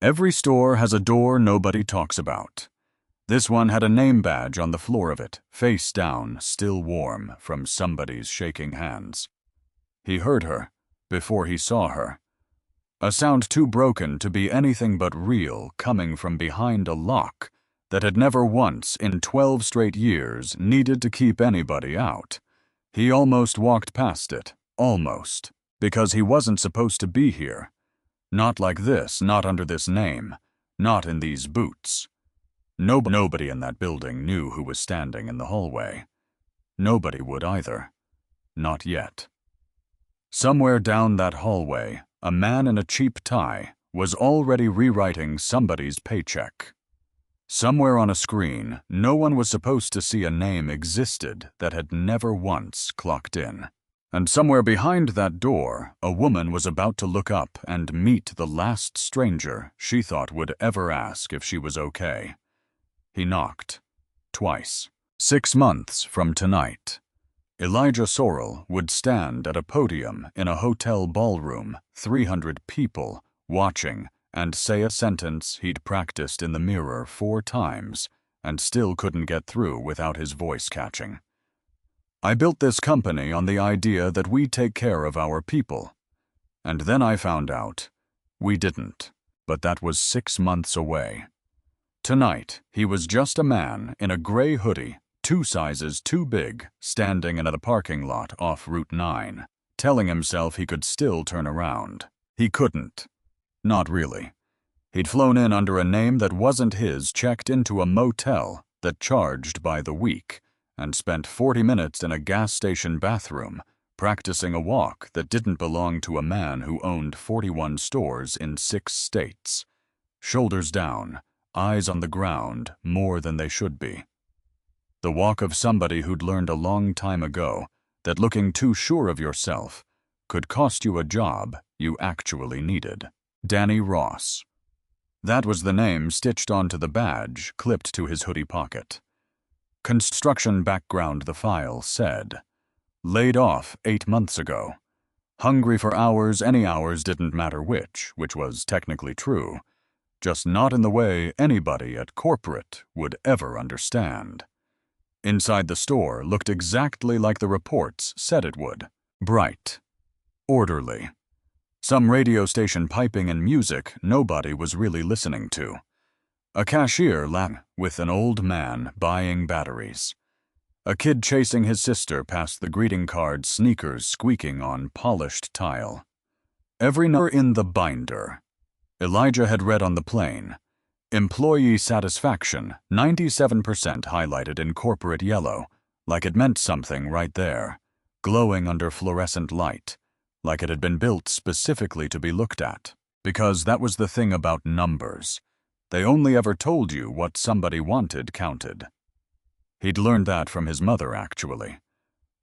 Every store has a door nobody talks about. This one had a name badge on the floor of it, face down, still warm from somebody's shaking hands. He heard her before he saw her. A sound too broken to be anything but real, coming from behind a lock that had never once in 12 straight years needed to keep anybody out. He almost walked past it, almost, because he wasn't supposed to be here. Not like this, not under this name, not in these boots. Nobody in that building knew who was standing in the hallway. Nobody would either. Not yet. Somewhere down that hallway, a man in a cheap tie was already rewriting somebody's paycheck. Somewhere on a screen, no one was supposed to see a name existed that had never once clocked in. And somewhere behind that door, a woman was about to look up and meet the last stranger she thought would ever ask if she was okay. He knocked. Twice. 6 months from tonight, Elijah Sorrell would stand at a podium in a hotel ballroom, 300 people watching, and say a sentence he'd practiced in the mirror 4 times and still couldn't get through without his voice catching. I built this company on the idea that we take care of our people. And then I found out we didn't, but that was 6 months away. Tonight, he was just a man in a gray hoodie, 2 sizes too big, standing in a parking lot off Route 9, telling himself he could still turn around. He couldn't. Not really. He'd flown in under a name that wasn't his, checked into a motel that charged by the week, and spent 40 minutes in a gas station bathroom, practicing a walk that didn't belong to a man who owned 41 stores in 6 states. Shoulders down, eyes on the ground, more than they should be. The walk of somebody who'd learned a long time ago that looking too sure of yourself could cost you a job you actually needed. Danny Ross. That was the name stitched onto the badge, clipped to his hoodie pocket. Construction background the file said. Laid off 8 months ago. Hungry for hours, any hours didn't matter which was technically true. Just not in the way anybody at corporate would ever understand. Inside the store looked exactly like the reports said it would. Bright. Orderly. Some radio station piping and music nobody was really listening to. A cashier with an old man buying batteries. A kid chasing his sister past the greeting card, sneakers squeaking on polished tile. Every number in the binder. Elijah had read on the plane. Employee satisfaction, 97% highlighted in corporate yellow, like it meant something right there, glowing under fluorescent light, like it had been built specifically to be looked at, because that was the thing about numbers. They only ever told you what somebody wanted counted. He'd learned that from his mother, actually,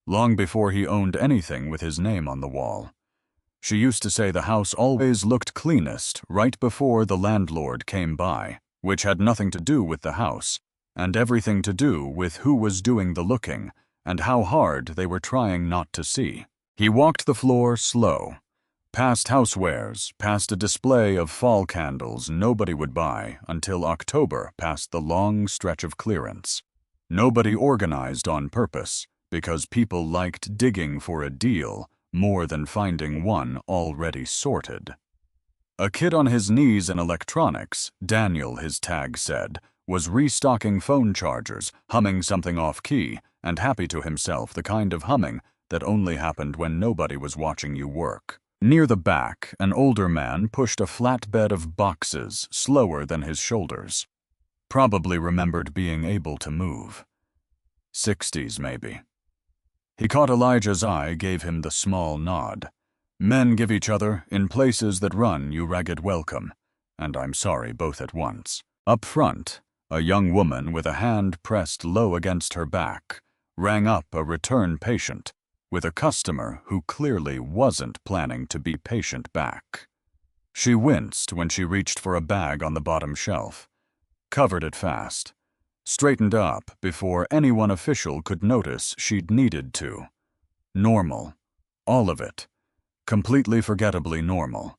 long before he owned anything with his name on the wall. She used to say the house always looked cleanest right before the landlord came by, which had nothing to do with the house, and everything to do with who was doing the looking and how hard they were trying not to see. He walked the floor slow, past housewares, past a display of fall candles nobody would buy until October, past the long stretch of clearance. Nobody organized on purpose, because people liked digging for a deal more than finding one already sorted. A kid on his knees in electronics, Daniel, his tag said, was restocking phone chargers, humming something off-key, and happy to himself, the kind of humming that only happened when nobody was watching you work. Near the back, an older man pushed a flatbed of boxes slower than his shoulders. Probably remembered being able to move. 60s, maybe. He caught Elijah's eye, gave him the small nod. Men give each other, in places that run you ragged welcome, and I'm sorry both at once. Up front, a young woman with a hand pressed low against her back rang up a return patient with a customer who clearly wasn't planning to be patient back. She winced when she reached for a bag on the bottom shelf, covered it fast, straightened up before anyone official could notice she'd needed to. Normal. All of it. Completely forgettably normal.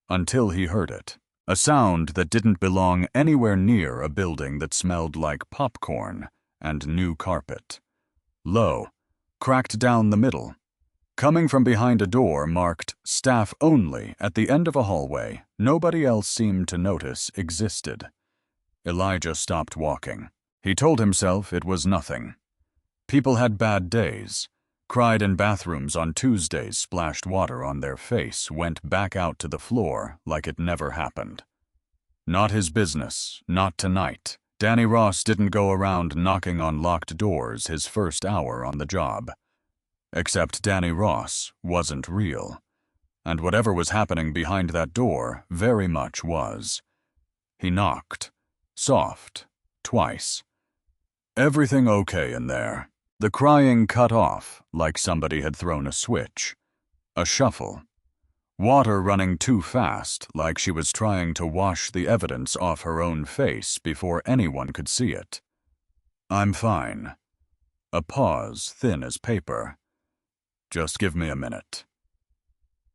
Until he heard it. A sound that didn't belong anywhere near a building that smelled like popcorn and new carpet. Low, cracked down the middle. Coming from behind a door marked "Staff Only" at the end of a hallway nobody else seemed to notice existed. Elijah stopped walking. He told himself it was nothing. People had bad days, cried in bathrooms on Tuesdays, splashed water on their face, went back out to the floor like it never happened. Not his business, not tonight. Danny Ross didn't go around knocking on locked doors his first hour on the job. Except Danny Ross wasn't real, and whatever was happening behind that door very much was. He knocked, soft, twice. Everything okay in there? The crying cut off like somebody had thrown a switch. A shuffle. Water running too fast like she was trying to wash the evidence off her own face before anyone could see it. "I'm fine." A pause thin as paper. "Just give me a minute."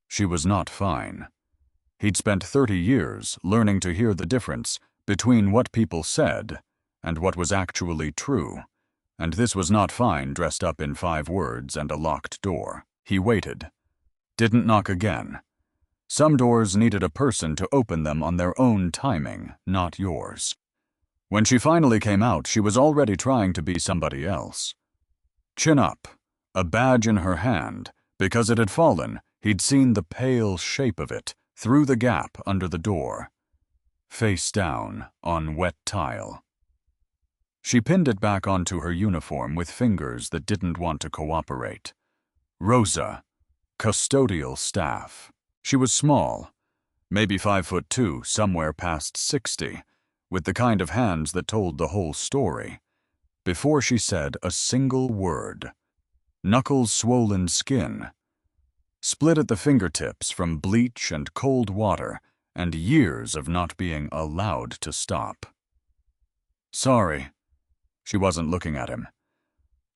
She was not fine. He'd spent 30 years learning to hear the difference between what people said and what was actually true, and this was not fine dressed up in 5 words and a locked door. He waited. Didn't knock again. Some doors needed a person to open them on their own timing, not yours. When she finally came out, she was already trying to be somebody else. Chin up, a badge in her hand. Because it had fallen, he'd seen the pale shape of it through the gap under the door. Face down, on wet tile. She pinned it back onto her uniform with fingers that didn't want to cooperate. Rosa, custodial staff. She was small, maybe 5'2", somewhere past 60, with the kind of hands that told the whole story. Before she said a single word. Knuckles-swollen skin. Split at the fingertips from bleach and cold water and years of not being allowed to stop. "Sorry." She wasn't looking at him.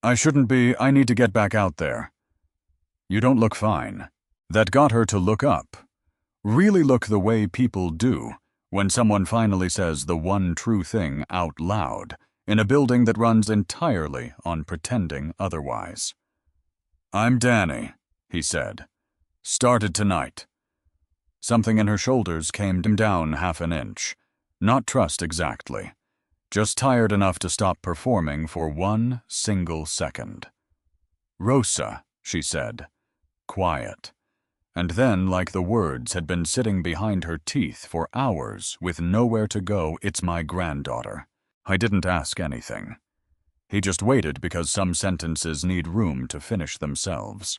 "I shouldn't be. I need to get back out there." "You don't look fine." That got her to look up. Really look the way people do when someone finally says the one true thing out loud in a building that runs entirely on pretending otherwise. "I'm Danny," he said. "Started tonight." Something in her shoulders came down half an inch. Not trust exactly. Just tired enough to stop performing for 1 single second. "Rosa," she said. Quiet. And then, like the words had been sitting behind her teeth for hours with nowhere to go, "It's my granddaughter." I didn't ask anything. He just waited because some sentences need room to finish themselves.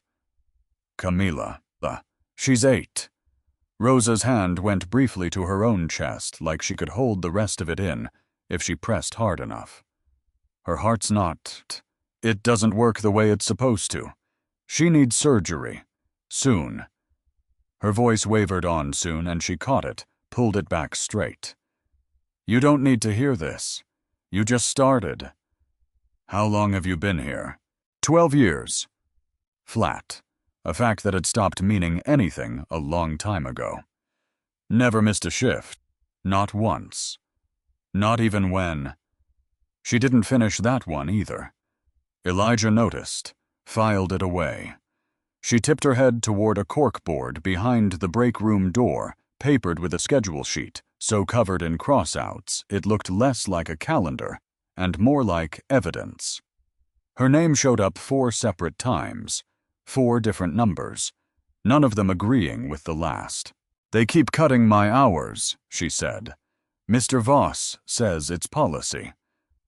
"Camila. She's 8. Rosa's hand went briefly to her own chest like she could hold the rest of it in if she pressed hard enough. "Her heart's not. It doesn't work the way it's supposed to. She needs surgery. Soon." Her voice wavered on soon, and she caught it, pulled it back straight. "You don't need to hear this. You just started." "How long have you been here?" 12 years. Flat. A fact that had stopped meaning anything a long time ago. Never missed a shift. Not once. Not even when. She didn't finish that one either. Elijah noticed, filed it away. She tipped her head toward a corkboard behind the break room door, papered with a schedule sheet, so covered in crossouts it looked less like a calendar and more like evidence. Her name showed up 4 separate times, 4 different numbers, none of them agreeing with the last. "They keep cutting my hours," she said. "Mr. Voss says it's policy.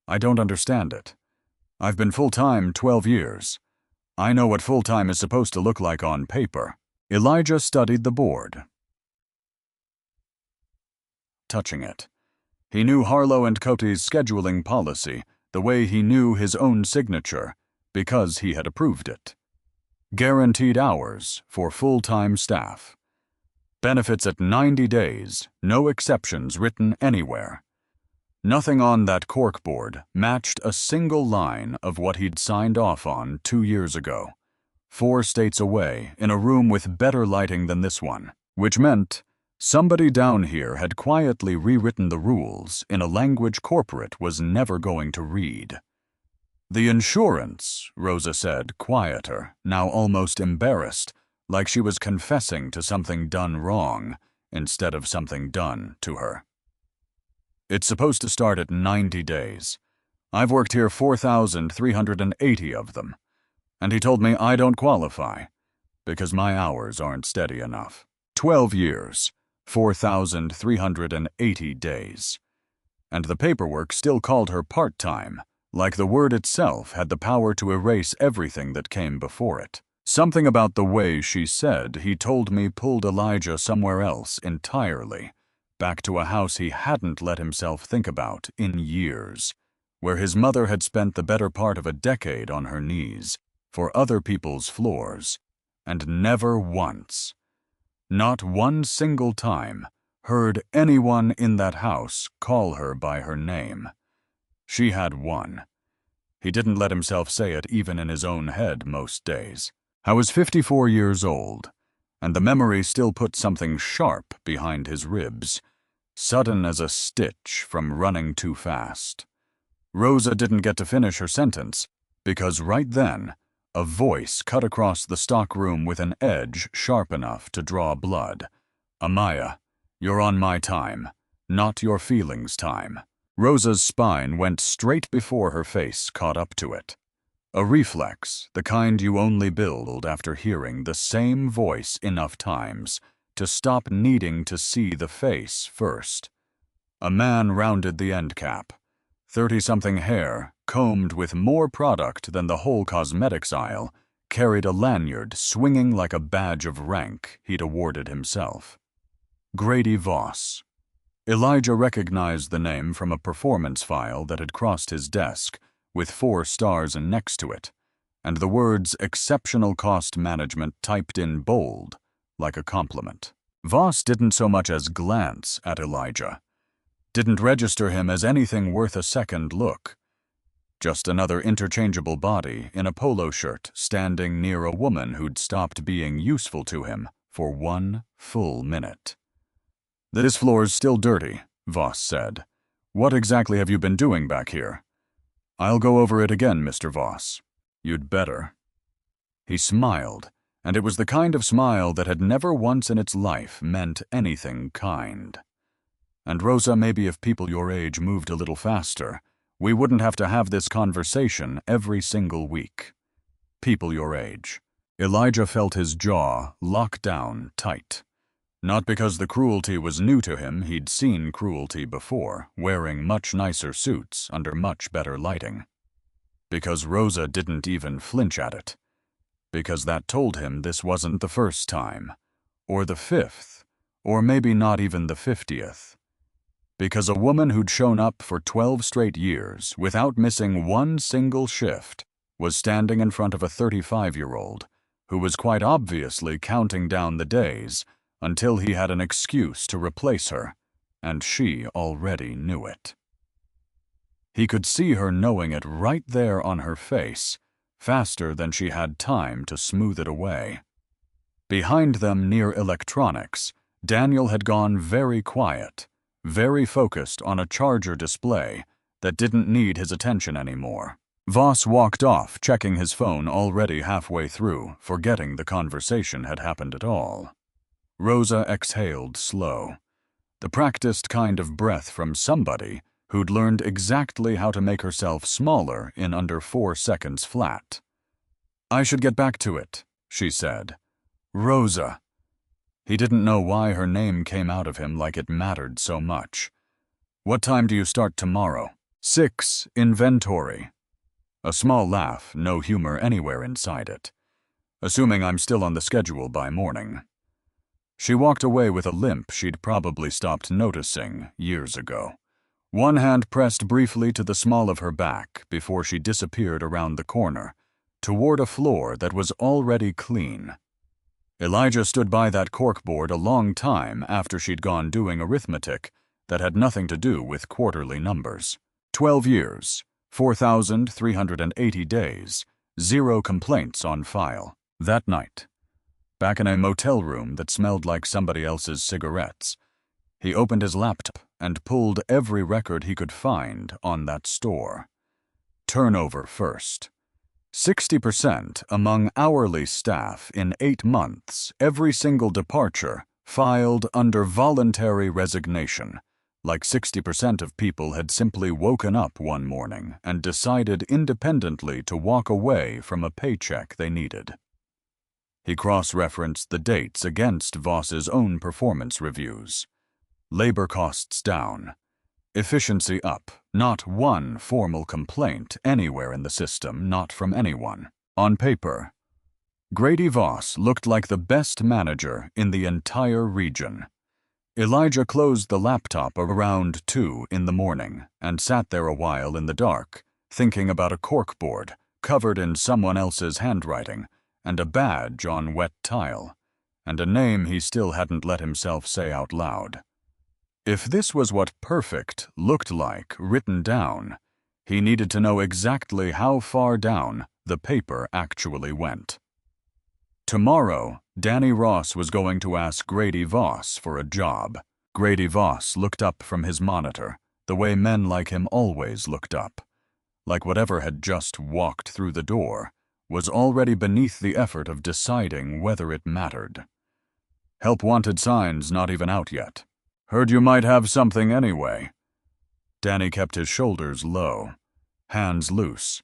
I don't understand it. I've been full-time 12 years. I know what full-time is supposed to look like on paper." Elijah studied the board, touching it. He knew Harlow and Cote's scheduling policy the way he knew his own signature because he had approved it. Guaranteed hours for full-time staff. Benefits at 90 days, no exceptions written anywhere. Nothing on that corkboard matched a single line of what he'd signed off on 2 years ago. 4 states away, in a room with better lighting than this one, which meant Somebody down here had quietly rewritten the rules in a language corporate was never going to read. "The insurance," Rosa said, quieter, now almost embarrassed, like she was confessing to something done wrong instead of something done to her. "It's supposed to start at 90 days. I've worked here 4,380 of them, and he told me I don't qualify because my hours aren't steady enough. 12 years, 4,380 days. And the paperwork still called her part-time, like the word itself had the power to erase everything that came before it. Something about the way she said he told me pulled Elijah somewhere else entirely, back to a house he hadn't let himself think about in years, where his mother had spent the better part of a decade on her knees, for other people's floors, and never once, not one single time, heard anyone in that house call her by her name. She had won. He didn't let himself say it even in his own head most days. I was 54 years old, and the memory still put something sharp behind his ribs, sudden as a stitch from running too fast. Rosa didn't get to finish her sentence, because right then, a voice cut across the stockroom with an edge sharp enough to draw blood. "Amaya, you're on my time, not your feelings' time." Rosa's spine went straight before her face caught up to it. A reflex, the kind you only build after hearing the same voice enough times to stop needing to see the face first. A man rounded the end cap. 30-something hair, combed with more product than the whole cosmetics aisle, carried a lanyard swinging like a badge of rank he'd awarded himself. Grady Voss. Elijah recognized the name from a performance file that had crossed his desk, with 4 stars next to it, and the words "exceptional cost management" typed in bold, like a compliment. Voss didn't so much as glance at Elijah. Didn't register him as anything worth a second look. Just another interchangeable body in a polo shirt standing near a woman who'd stopped being useful to him for 1 full minute. "This floor's still dirty," Voss said. "What exactly have you been doing back here?" "I'll go over it again, Mr. Voss." "You'd better." He smiled, and it was the kind of smile that had never once in its life meant anything kind. "And Rosa, maybe if people your age moved a little faster, we wouldn't have to have this conversation every single week." People your age. Elijah felt his jaw lock down tight. Not because the cruelty was new to him, he'd seen cruelty before, wearing much nicer suits under much better lighting. Because Rosa didn't even flinch at it. Because that told him this wasn't the first time, or the 5th, or maybe not even the 50th. Because a woman who'd shown up for 12 straight years without missing one single shift was standing in front of a 35-year-old who was quite obviously counting down the days until he had an excuse to replace her, and she already knew it. He could see her knowing it right there on her face, faster than she had time to smooth it away. Behind them near electronics, Daniel had gone very quiet, very focused on a charger display that didn't need his attention anymore. Voss walked off, checking his phone already halfway through, forgetting the conversation had happened at all. Rosa exhaled slow, the practiced kind of breath from somebody who'd learned exactly how to make herself smaller in under 4 seconds flat. "I should get back to it," she said. "Rosa." He didn't know why her name came out of him like it mattered so much. "What time do you start tomorrow?" 6, inventory. A small laugh, no humor anywhere inside it. "Assuming I'm still on the schedule by morning." She walked away with a limp she'd probably stopped noticing years ago. One hand pressed briefly to the small of her back before she disappeared around the corner, toward a floor that was already clean. Elijah stood by that corkboard a long time after she'd gone doing arithmetic that had nothing to do with quarterly numbers. 12 years, 4,380 days, 0 complaints on file. That night, back in a motel room that smelled like somebody else's cigarettes. He opened his laptop and pulled every record he could find on that store. Turnover first. 60% among hourly staff in 8 months, every single departure filed under voluntary resignation, like 60% of people had simply woken up one morning and decided independently to walk away from a paycheck they needed. He cross-referenced the dates against Voss's own performance reviews. Labor costs down. Efficiency up. Not one formal complaint anywhere in the system, not from anyone. On paper, Grady Voss looked like the best manager in the entire region. Elijah closed the laptop around 2 in the morning and sat there a while in the dark, thinking about a corkboard covered in someone else's handwriting and a badge on wet tile, and a name he still hadn't let himself say out loud. If this was what perfect looked like written down, he needed to know exactly how far down the paper actually went. Tomorrow, Danny Ross was going to ask Grady Voss for a job. Grady Voss looked up from his monitor, the way men like him always looked up, like whatever had just walked through the door was already beneath the effort of deciding whether it mattered. Help wanted signs not even out yet. Heard you might have something anyway. Danny kept his shoulders low, hands loose,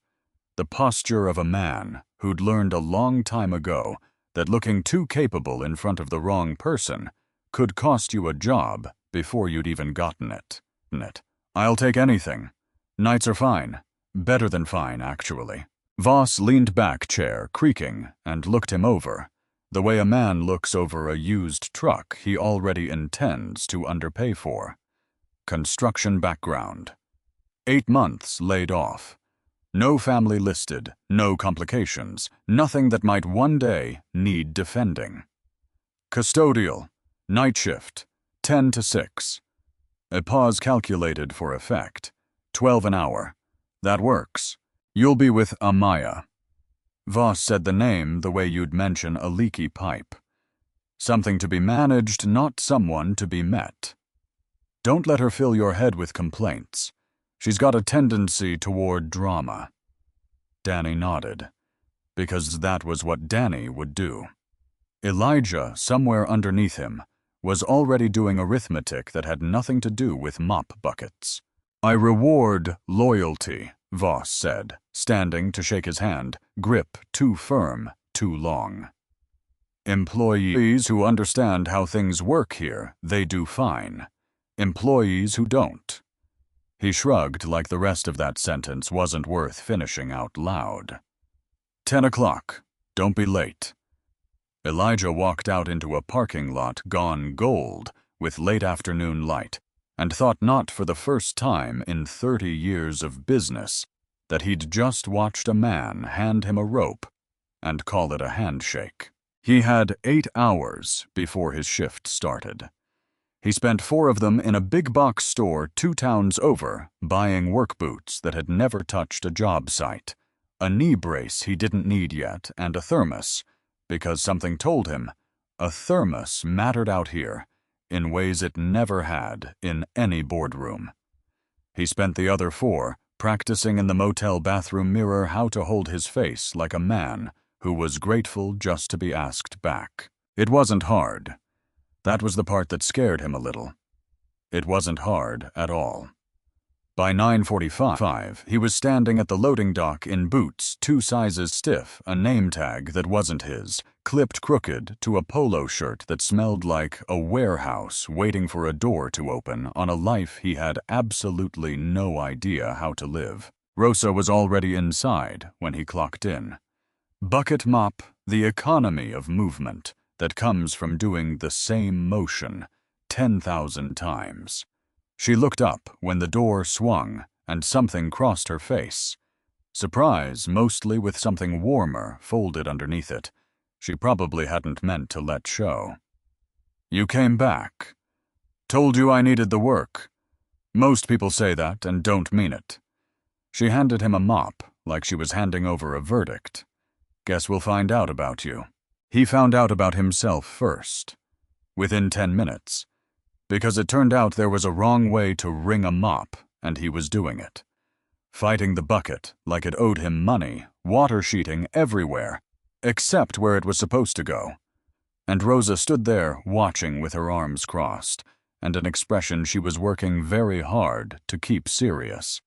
the posture of a man who'd learned a long time ago that looking too capable in front of the wrong person could cost you a job before you'd even gotten it. I'll take anything. Nights are fine. Better than fine, actually. Voss leaned back chair, creaking, and looked him over, the way a man looks over a used truck he already intends to underpay for. Construction background. 8 months laid off. No family listed, no complications, nothing that might one day need defending. Custodial. Night shift. 10 to 6. A pause calculated for effect. 12 an hour. That works. You'll be with Amaya. Voss said the name the way you'd mention a leaky pipe. Something to be managed, not someone to be met. Don't let her fill your head with complaints. She's got a tendency toward drama. Danny nodded, because that was what Danny would do. Elijah, somewhere underneath him, was already doing arithmetic that had nothing to do with mop buckets. I reward loyalty, Voss said, standing to shake his hand, grip too firm, too long. Employees who understand how things work here, they do fine. Employees who don't. He shrugged like the rest of that sentence wasn't worth finishing out loud. 10 o'clock. Don't be late. Elijah walked out into a parking lot gone gold with late afternoon light, and thought not for the first time in 30 years of business that he'd just watched a man hand him a rope and call it a handshake. He had 8 hours before his shift started. He spent 4 of them in a big box store 2 towns over buying work boots that had never touched a job site, a knee brace he didn't need yet, and a thermos, because something told him a thermos mattered out here in ways it never had in any boardroom. He spent the other 4 practicing in the motel bathroom mirror how to hold his face like a man who was grateful just to be asked back. It wasn't hard. That was the part that scared him a little. It wasn't hard at all. By 9:45, he was standing at the loading dock in boots 2 sizes stiff, a name tag that wasn't his, clipped crooked to a polo shirt that smelled like a warehouse waiting for a door to open on a life he had absolutely no idea how to live. Rosa was already inside when he clocked in. Bucket mop, the economy of movement that comes from doing the same motion 10,000 times. She looked up when the door swung and something crossed her face. Surprise, mostly with something warmer folded underneath it. She probably hadn't meant to let show. You came back. Told you I needed the work. Most people say that and don't mean it. She handed him a mop like she was handing over a verdict. Guess we'll find out about you. He found out about himself first, within 10 minutes, because it turned out there was a wrong way to wring a mop, and he was doing it. Fighting the bucket like it owed him money, water sheeting everywhere, except where it was supposed to go. And Rosa stood there watching with her arms crossed, and an expression she was working very hard to keep serious.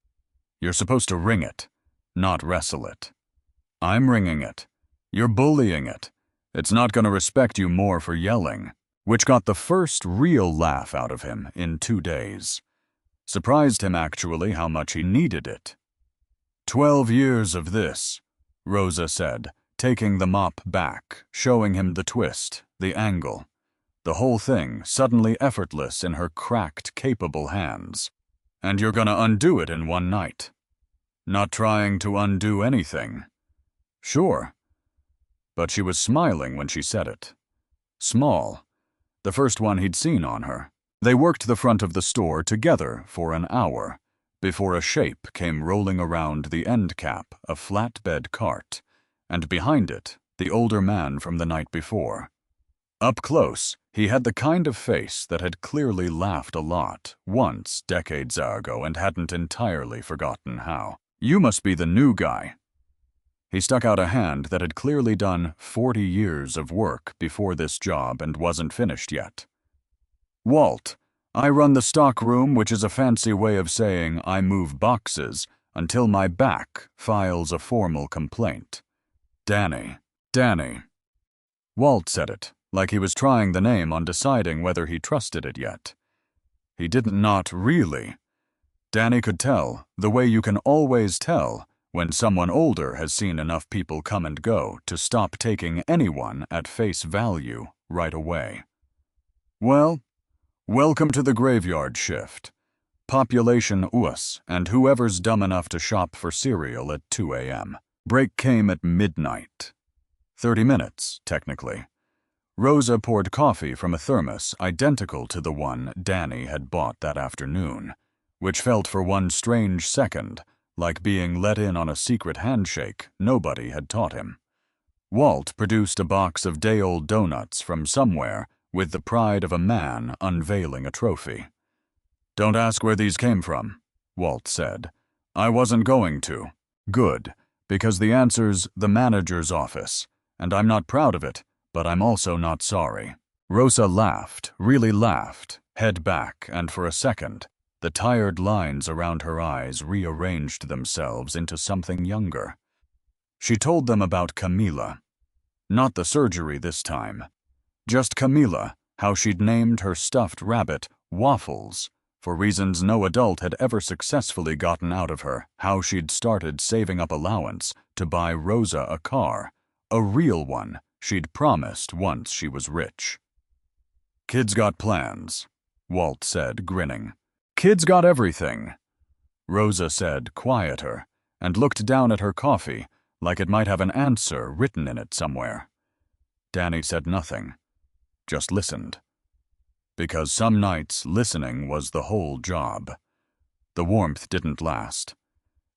You're supposed to wring it, not wrestle it. I'm wringing it. You're bullying it. It's not going to respect you more for yelling, which got the first real laugh out of him in 2 days. Surprised him, actually, how much he needed it. 12 years of this, Rosa said, taking the mop back, showing him the twist, the angle. The whole thing suddenly effortless in her cracked, capable hands. And you're gonna undo it in one night. Not trying to undo anything. Sure. But she was smiling when she said it. Small. The first one he'd seen on her. They worked the front of the store together for an hour, before a shape came rolling around the end cap, a flatbed cart, and behind it, the older man from the night before. Up close, he had the kind of face that had clearly laughed a lot, once, decades ago, and hadn't entirely forgotten how. You must be the new guy. He stuck out a hand that had clearly done 40 years of work before this job and wasn't finished yet. Walt, I run the stock room, which is a fancy way of saying I move boxes until my back files a formal complaint. Danny. Walt said it, like he was trying the name on deciding whether he trusted it yet. He didn't not really. Danny could tell, the way you can always tell, when someone older has seen enough people come and go to stop taking anyone at face value right away. Well, welcome to the graveyard shift. Population US, and whoever's dumb enough to shop for cereal at 2 a.m. Break came at midnight. 30 minutes, technically. Rosa poured coffee from a thermos identical to the one Danny had bought that afternoon, which felt for one strange second like being let in on a secret handshake nobody had taught him. Walt produced a box of day-old donuts from somewhere with the pride of a man unveiling a trophy. Don't ask where these came from, Walt said. I wasn't going to. Good, because the answer's the manager's office, and I'm not proud of it, but I'm also not sorry. Rosa laughed, really laughed, head back, and for a second, the tired lines around her eyes rearranged themselves into something younger. She told them about Camila. Not the surgery this time. Just Camila, how she'd named her stuffed rabbit Waffles, for reasons no adult had ever successfully gotten out of her, how she'd started saving up allowance to buy Rosa a car, a real one she'd promised once she was rich. Kid's got plans, Walt said, grinning. Kid's got everything, Rosa said, quieter, and looked down at her coffee like it might have an answer written in it somewhere. Danny said nothing, just listened. Because some nights listening was the whole job. The warmth didn't last.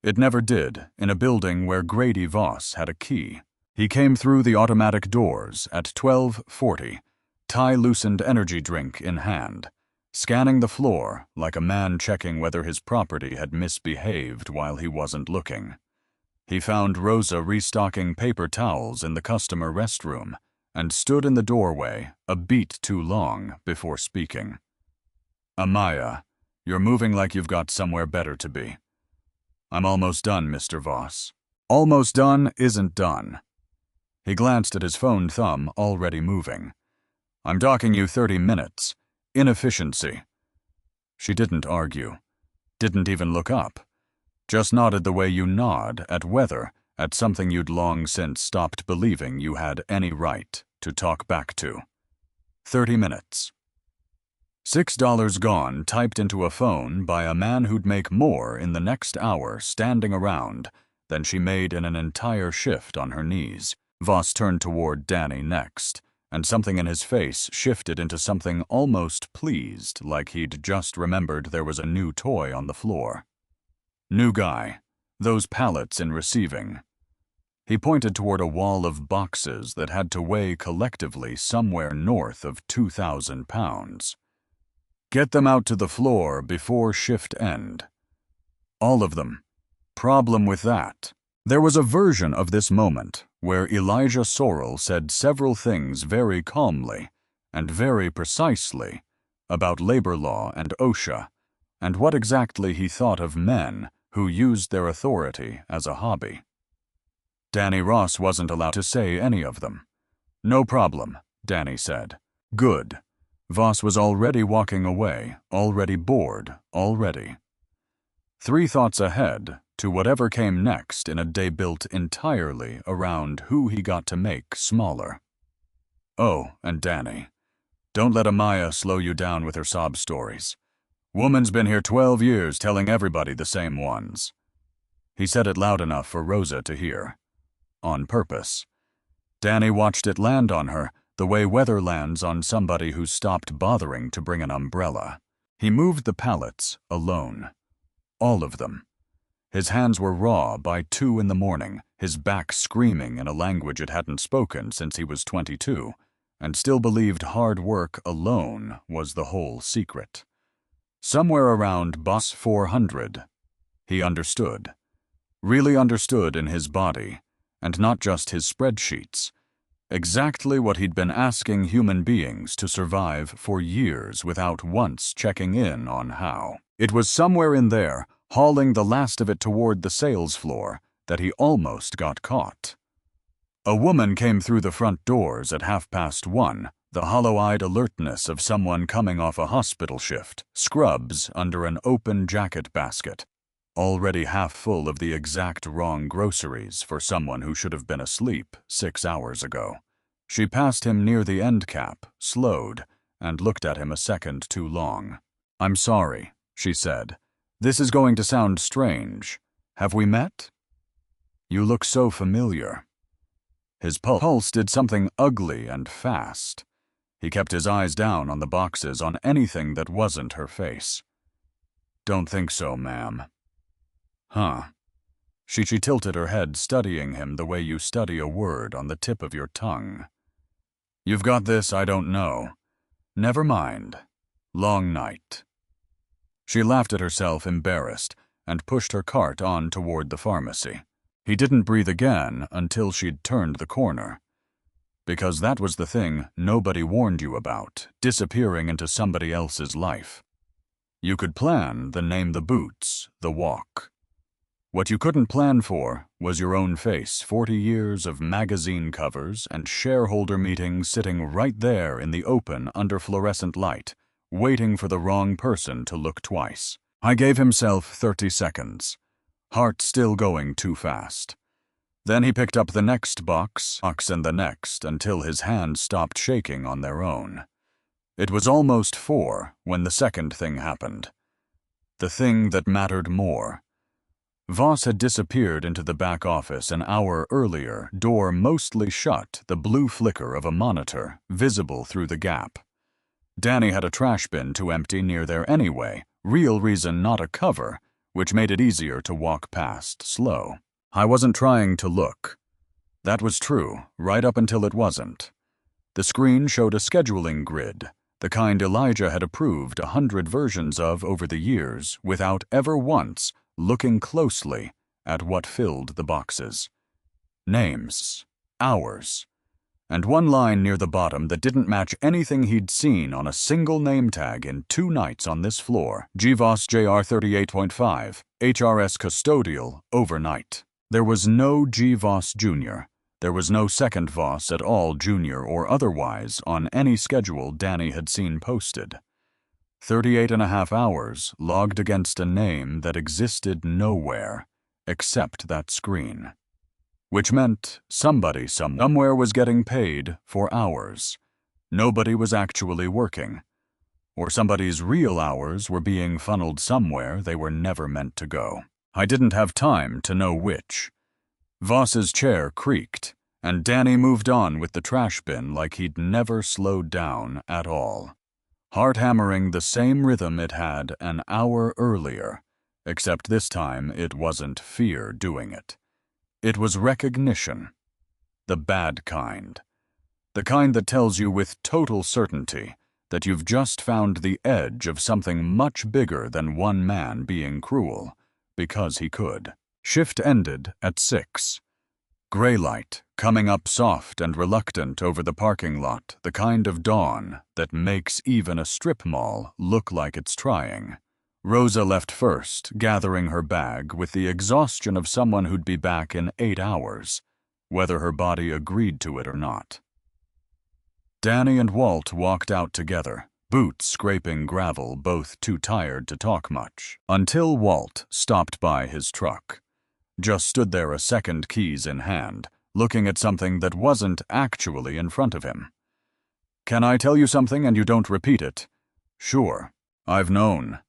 It never did in a building where Grady Voss had a key. He came through the automatic doors at 12:40, tie-loosened energy drink in hand, scanning the floor like a man checking whether his property had misbehaved while he wasn't looking. He found Rosa restocking paper towels in the customer restroom and stood in the doorway a beat too long before speaking. Amaya, you're moving like you've got somewhere better to be. I'm almost done, Mr. Voss. Almost done isn't done. He glanced at his phone thumb, already moving. I'm docking you 30 minutes. Inefficiency. She didn't argue. Didn't even look up. Just nodded the way you nod at weather, at something you'd long since stopped believing you had any right to talk back to. 30 minutes. $6 gone typed into a phone by a man who'd make more in the next hour standing around than she made in an entire shift on her knees. Voss turned toward Danny next, and something in his face shifted into something almost pleased, like he'd just remembered there was a new toy on the floor. New guy. Those pallets in receiving. He pointed toward a wall of boxes that had to weigh collectively somewhere north of 2,000 pounds. Get them out to the floor before shift end. All of them. Problem with that. There was a version of this moment where Elijah Sorrell said several things very calmly and very precisely about labor law and OSHA, and what exactly he thought of men who used their authority as a hobby. Danny Ross wasn't allowed to say any of them. No problem, Danny said. Good. Voss was already walking away, already bored, already. 3 thoughts ahead to whatever came next in a day built entirely around who he got to make smaller. Oh, and Danny, don't let Amaya slow you down with her sob stories. Woman's been here 12 years telling everybody the same ones. He said it loud enough for Rosa to hear. On purpose. Danny watched it land on her the way weather lands on somebody who's stopped bothering to bring an umbrella. He moved the pallets alone. All of them. His hands were raw by 2 in the morning, his back screaming in a language it hadn't spoken since he was 22, and still believed hard work alone was the whole secret. Somewhere around Boss 400, he understood. Really understood in his body, and not just his spreadsheets. Exactly what he'd been asking human beings to survive for years without once checking in on how. It was somewhere in there, hauling the last of it toward the sales floor, that he almost got caught. A woman came through the front doors at 1:30, the hollow-eyed alertness of someone coming off a hospital shift, scrubs under an open jacket basket, already half full of the exact wrong groceries for someone who should have been asleep 6 hours ago. She passed him near the end cap, slowed, and looked at him a second too long. "I'm sorry," she said. "This is going to sound strange. Have we met?" "You look so familiar." His pulse did something ugly and fast. He kept his eyes down on the boxes on anything that wasn't her face. "Don't think so, ma'am." "Huh." She tilted her head, studying him the way you study a word on the tip of your tongue. "You've got this, I don't know. Never mind. Long night." She laughed at herself, embarrassed, and pushed her cart on toward the pharmacy. He didn't breathe again until she'd turned the corner. Because that was the thing nobody warned you about, disappearing into somebody else's life. You could plan the name the boots, the walk. What you couldn't plan for was your own face, 40 years of magazine covers and shareholder meetings sitting right there in the open under fluorescent light, waiting for the wrong person to look twice. I gave himself 30 seconds, heart still going too fast. Then he picked up the next box and the next until his hands stopped shaking on their own. It was almost 4 when the second thing happened. The thing that mattered more. Voss had disappeared into the back office an hour earlier, door mostly shut, the blue flicker of a monitor visible through the gap. Danny had a trash bin to empty near there anyway, real reason not a cover, which made it easier to walk past slow. I wasn't trying to look. That was true, right up until it wasn't. The screen showed a scheduling grid, the kind Elijah had approved 100 versions of over the years without ever once looking closely at what filled the boxes. Names, hours, and one line near the bottom that didn't match anything he'd seen on a single name tag in 2 nights on this floor. GVOS JR 38.5, HRS Custodial, overnight. There was no G. Voss Jr. There was no second Voss at all, junior or otherwise, on any schedule Danny had seen posted. 38.5 hours logged against a name that existed nowhere except that screen. Which meant somebody somewhere was getting paid for hours. Nobody was actually working. Or somebody's real hours were being funneled somewhere they were never meant to go. I didn't have time to know which. Voss's chair creaked, and Danny moved on with the trash bin like he'd never slowed down at all. Heart hammering the same rhythm it had an hour earlier, except this time it wasn't fear doing it. It was recognition. The bad kind. The kind that tells you with total certainty that you've just found the edge of something much bigger than one man being cruel, because he could. Shift ended at 6. Gray light, coming up soft and reluctant over the parking lot, the kind of dawn that makes even a strip mall look like it's trying. Rosa left first, gathering her bag with the exhaustion of someone who'd be back in 8 hours, whether her body agreed to it or not. Danny and Walt walked out together, boots scraping gravel, both too tired to talk much, until Walt stopped by his truck. Just stood there a second, keys in hand, looking at something that wasn't actually in front of him. "Can I tell you something and you don't repeat it?" "Sure. I've known."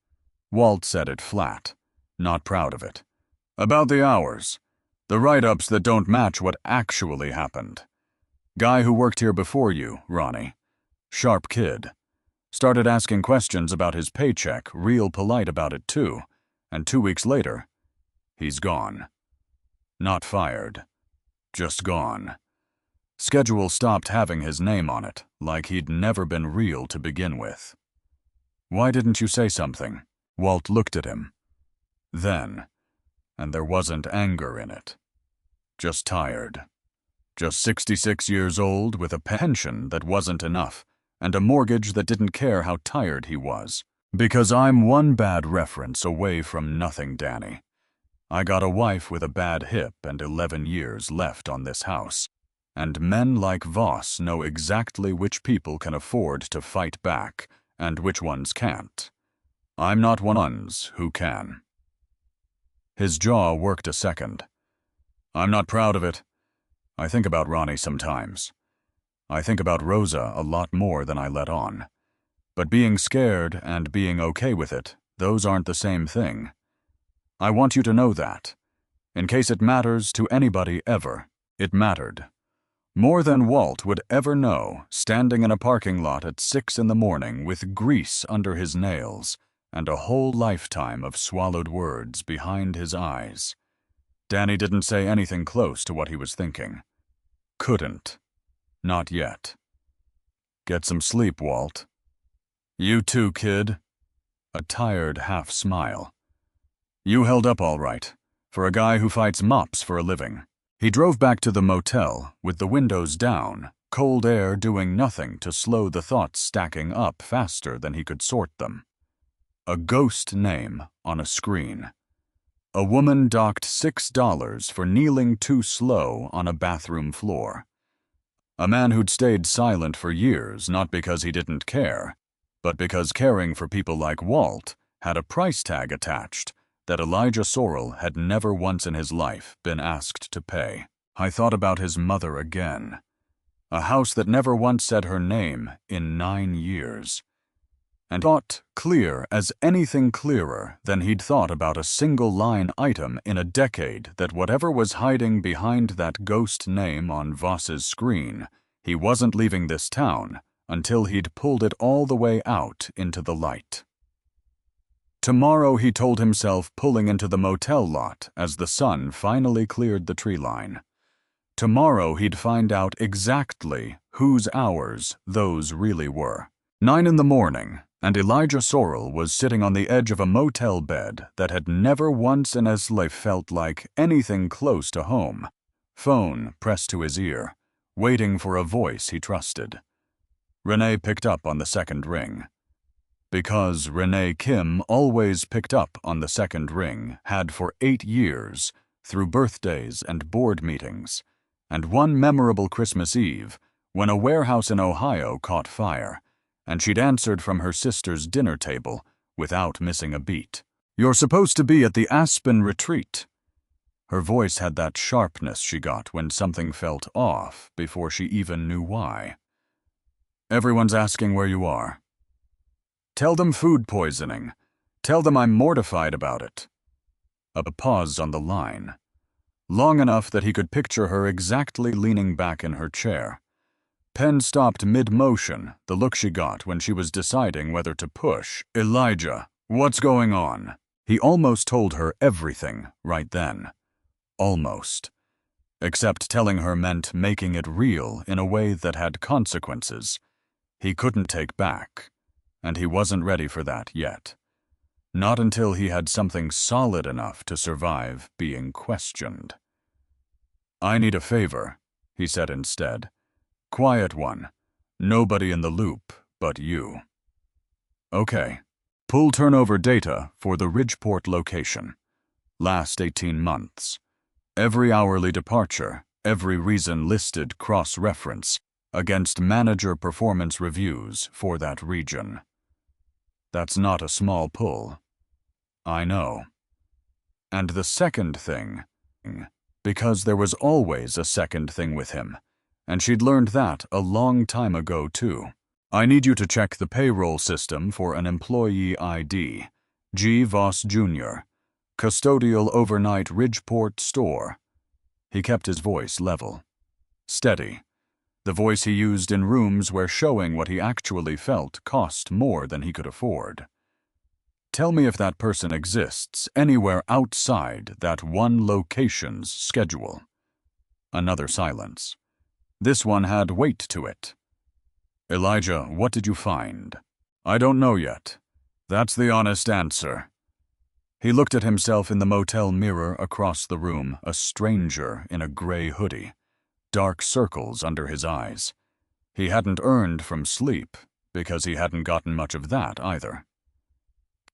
Walt said it flat, not proud of it. "About the hours. The write-ups that don't match what actually happened. Guy who worked here before you, Ronnie. Sharp kid. Started asking questions about his paycheck, real polite about it too, and 2 weeks later, he's gone. Not fired. Just gone. Schedule stopped having his name on it, like he'd never been real to begin with." "Why didn't you say something?" Walt looked at him. Then, and there wasn't anger in it. Just tired. Just 66 years old with a pension that wasn't enough, and a mortgage that didn't care how tired he was. "Because I'm one bad reference away from nothing, Danny. I got a wife with a bad hip and 11 years left on this house, and men like Voss know exactly which people can afford to fight back and which ones can't. I'm not one of the ones who can." His jaw worked a second. "I'm not proud of it. I think about Ronnie sometimes. I think about Rosa a lot more than I let on. But being scared and being okay with it, those aren't the same thing. I want you to know that. In case it matters to anybody ever, it mattered. More than Walt would ever know, standing in a parking lot at 6 in the morning with grease under his nails and a whole lifetime of swallowed words behind his eyes. Danny didn't say anything close to what he was thinking. Couldn't. Not yet. "Get some sleep, Walt." "You too, kid." A tired half-smile. "You held up all right, for a guy who fights mops for a living." He drove back to the motel, with the windows down, cold air doing nothing to slow the thoughts stacking up faster than he could sort them. A ghost name on a screen. A woman docked $6 for kneeling too slow on a bathroom floor. A man who'd stayed silent for years, not because he didn't care, but because caring for people like Walt had a price tag attached that Elijah Sorrell had never once in his life been asked to pay. I thought about his mother again. A house that never once said her name in 9 years. And thought clear as anything clearer than he'd thought about a single-line item in a decade that whatever was hiding behind that ghost name on Voss's screen, he wasn't leaving this town until he'd pulled it all the way out into the light. Tomorrow, he told himself, pulling into the motel lot as the sun finally cleared the tree line. Tomorrow he'd find out exactly whose hours those really were. 9 in the morning, and Elijah Sorrell was sitting on the edge of a motel bed that had never once in his life felt like anything close to home. Phone pressed to his ear, waiting for a voice he trusted. Renee picked up on the second ring. Because Renee Kim always picked up on the second ring, had for 8 years, through birthdays and board meetings, and one memorable Christmas Eve, when a warehouse in Ohio caught fire, and she'd answered from her sister's dinner table without missing a beat. "You're supposed to be at the Aspen retreat." Her voice had that sharpness she got when something felt off before she even knew why. "Everyone's asking where you are." "Tell them food poisoning. Tell them I'm mortified about it." A pause on the line. Long enough that he could picture her exactly leaning back in her chair. Pen stopped mid-motion, the look she got when she was deciding whether to push. "Elijah, what's going on?" He almost told her everything right then. Almost. except telling her meant making it real in a way that had consequences he couldn't take back, and he wasn't ready for that yet. Not until he had something solid enough to survive being questioned. "I need a favor," he said instead. "Quiet one. Nobody in the loop but you." "Okay. Pull turnover data for the Ridgeport location. Last 18 months. Every hourly departure, every reason listed cross-reference against manager performance reviews for that region." That's not a small pull. I know. And the second thing, because there was always a second thing with him, and she'd learned that a long time ago too. "I need you to check the payroll system for an employee ID, G. Voss Jr., custodial overnight Ridgeport store." He kept his voice level. Steady. The voice he used in rooms where showing what he actually felt cost more than he could afford. "Tell me if that person exists anywhere outside that one location's schedule." Another silence. This one had weight to it. "Elijah, what did you find?" "I don't know yet. That's the honest answer." He looked at himself in the motel mirror across the room, a stranger in a gray hoodie. Dark circles under his eyes. He hadn't earned from sleep, because he hadn't gotten much of that either.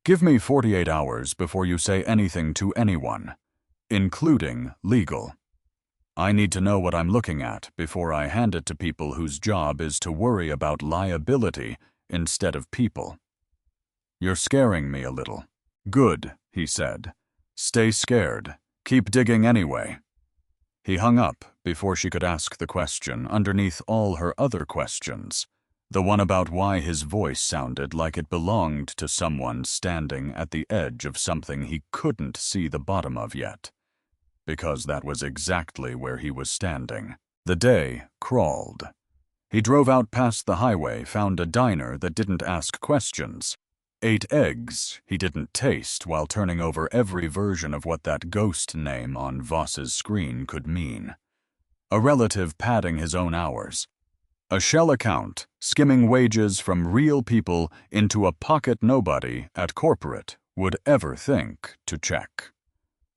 "Give me 48 hours before you say anything to anyone, including legal. I need to know what I'm looking at before I hand it to people whose job is to worry about liability instead of people." "You're scaring me a little." "Good," he said. "Stay scared. Keep digging anyway." He hung up before she could ask the question underneath all her other questions, the one about why his voice sounded like it belonged to someone standing at the edge of something he couldn't see the bottom of yet, because that was exactly where he was standing. The day crawled. He drove out past the highway, found a diner that didn't ask questions, ate eggs he didn't taste while turning over every version of what that ghost name on Voss's screen could mean. A relative padding his own hours. A shell account skimming wages from real people into a pocket nobody at corporate would ever think to check.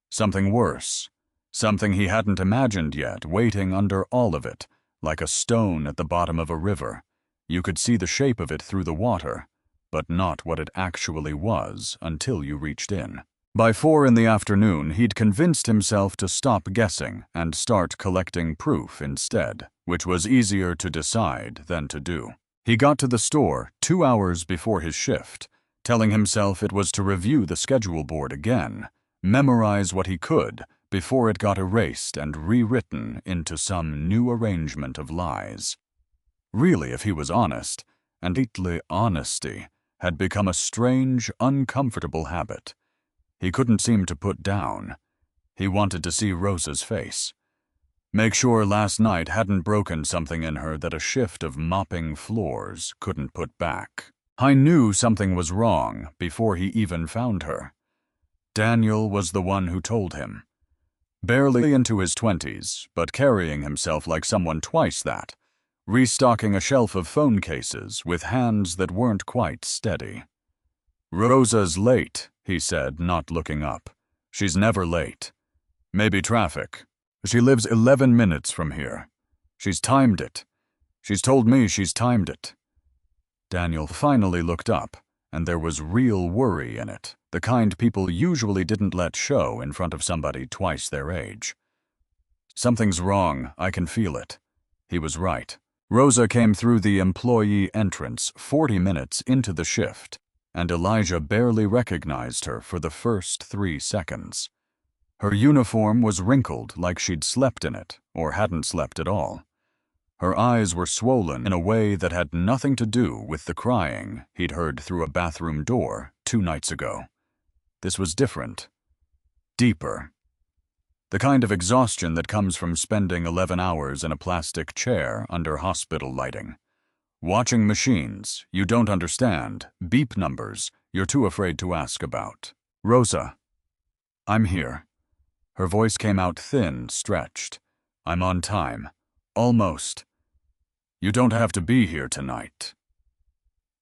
Something worse. Something he hadn't imagined yet, waiting under all of it, like a stone at the bottom of a river. You could see the shape of it through the water, but not what it actually was until you reached in. By 4 in the afternoon, he'd convinced himself to stop guessing and start collecting proof instead, which was easier to decide than to do. He got to the store 2 hours before his shift, telling himself it was to review the schedule board again, memorize what he could before it got erased and rewritten into some new arrangement of lies. Really, if he was honest, and lately honesty had become a strange, uncomfortable habit he couldn't seem to put down. He wanted to see Rosa's face. Make sure last night hadn't broken something in her that a shift of mopping floors couldn't put back. I knew something was wrong before he even found her. Daniel was the one who told him. Barely into his 20s, but carrying himself like someone twice that, restocking a shelf of phone cases with hands that weren't quite steady. "Rosa's late," he said, not looking up. "She's never late. Maybe traffic. She lives 11 minutes from here. She's timed it. She's told me she's timed it." Daniel finally looked up, and there was real worry in it, the kind people usually didn't let show in front of somebody twice their age. "Something's wrong, I can feel it." He was right. Rosa came through the employee entrance 40 minutes into the shift, and Elijah barely recognized her for the first 3 seconds. Her uniform was wrinkled like she'd slept in it, or hadn't slept at all. Her eyes were swollen in a way that had nothing to do with the crying he'd heard through a bathroom door 2 nights ago. This was different. Deeper. The kind of exhaustion that comes from spending 11 hours in a plastic chair under hospital lighting. Watching machines you don't understand, beep numbers you're too afraid to ask about. "Rosa." "I'm here." Her voice came out thin, stretched. I'm on time. Almost. You don't have to be here tonight.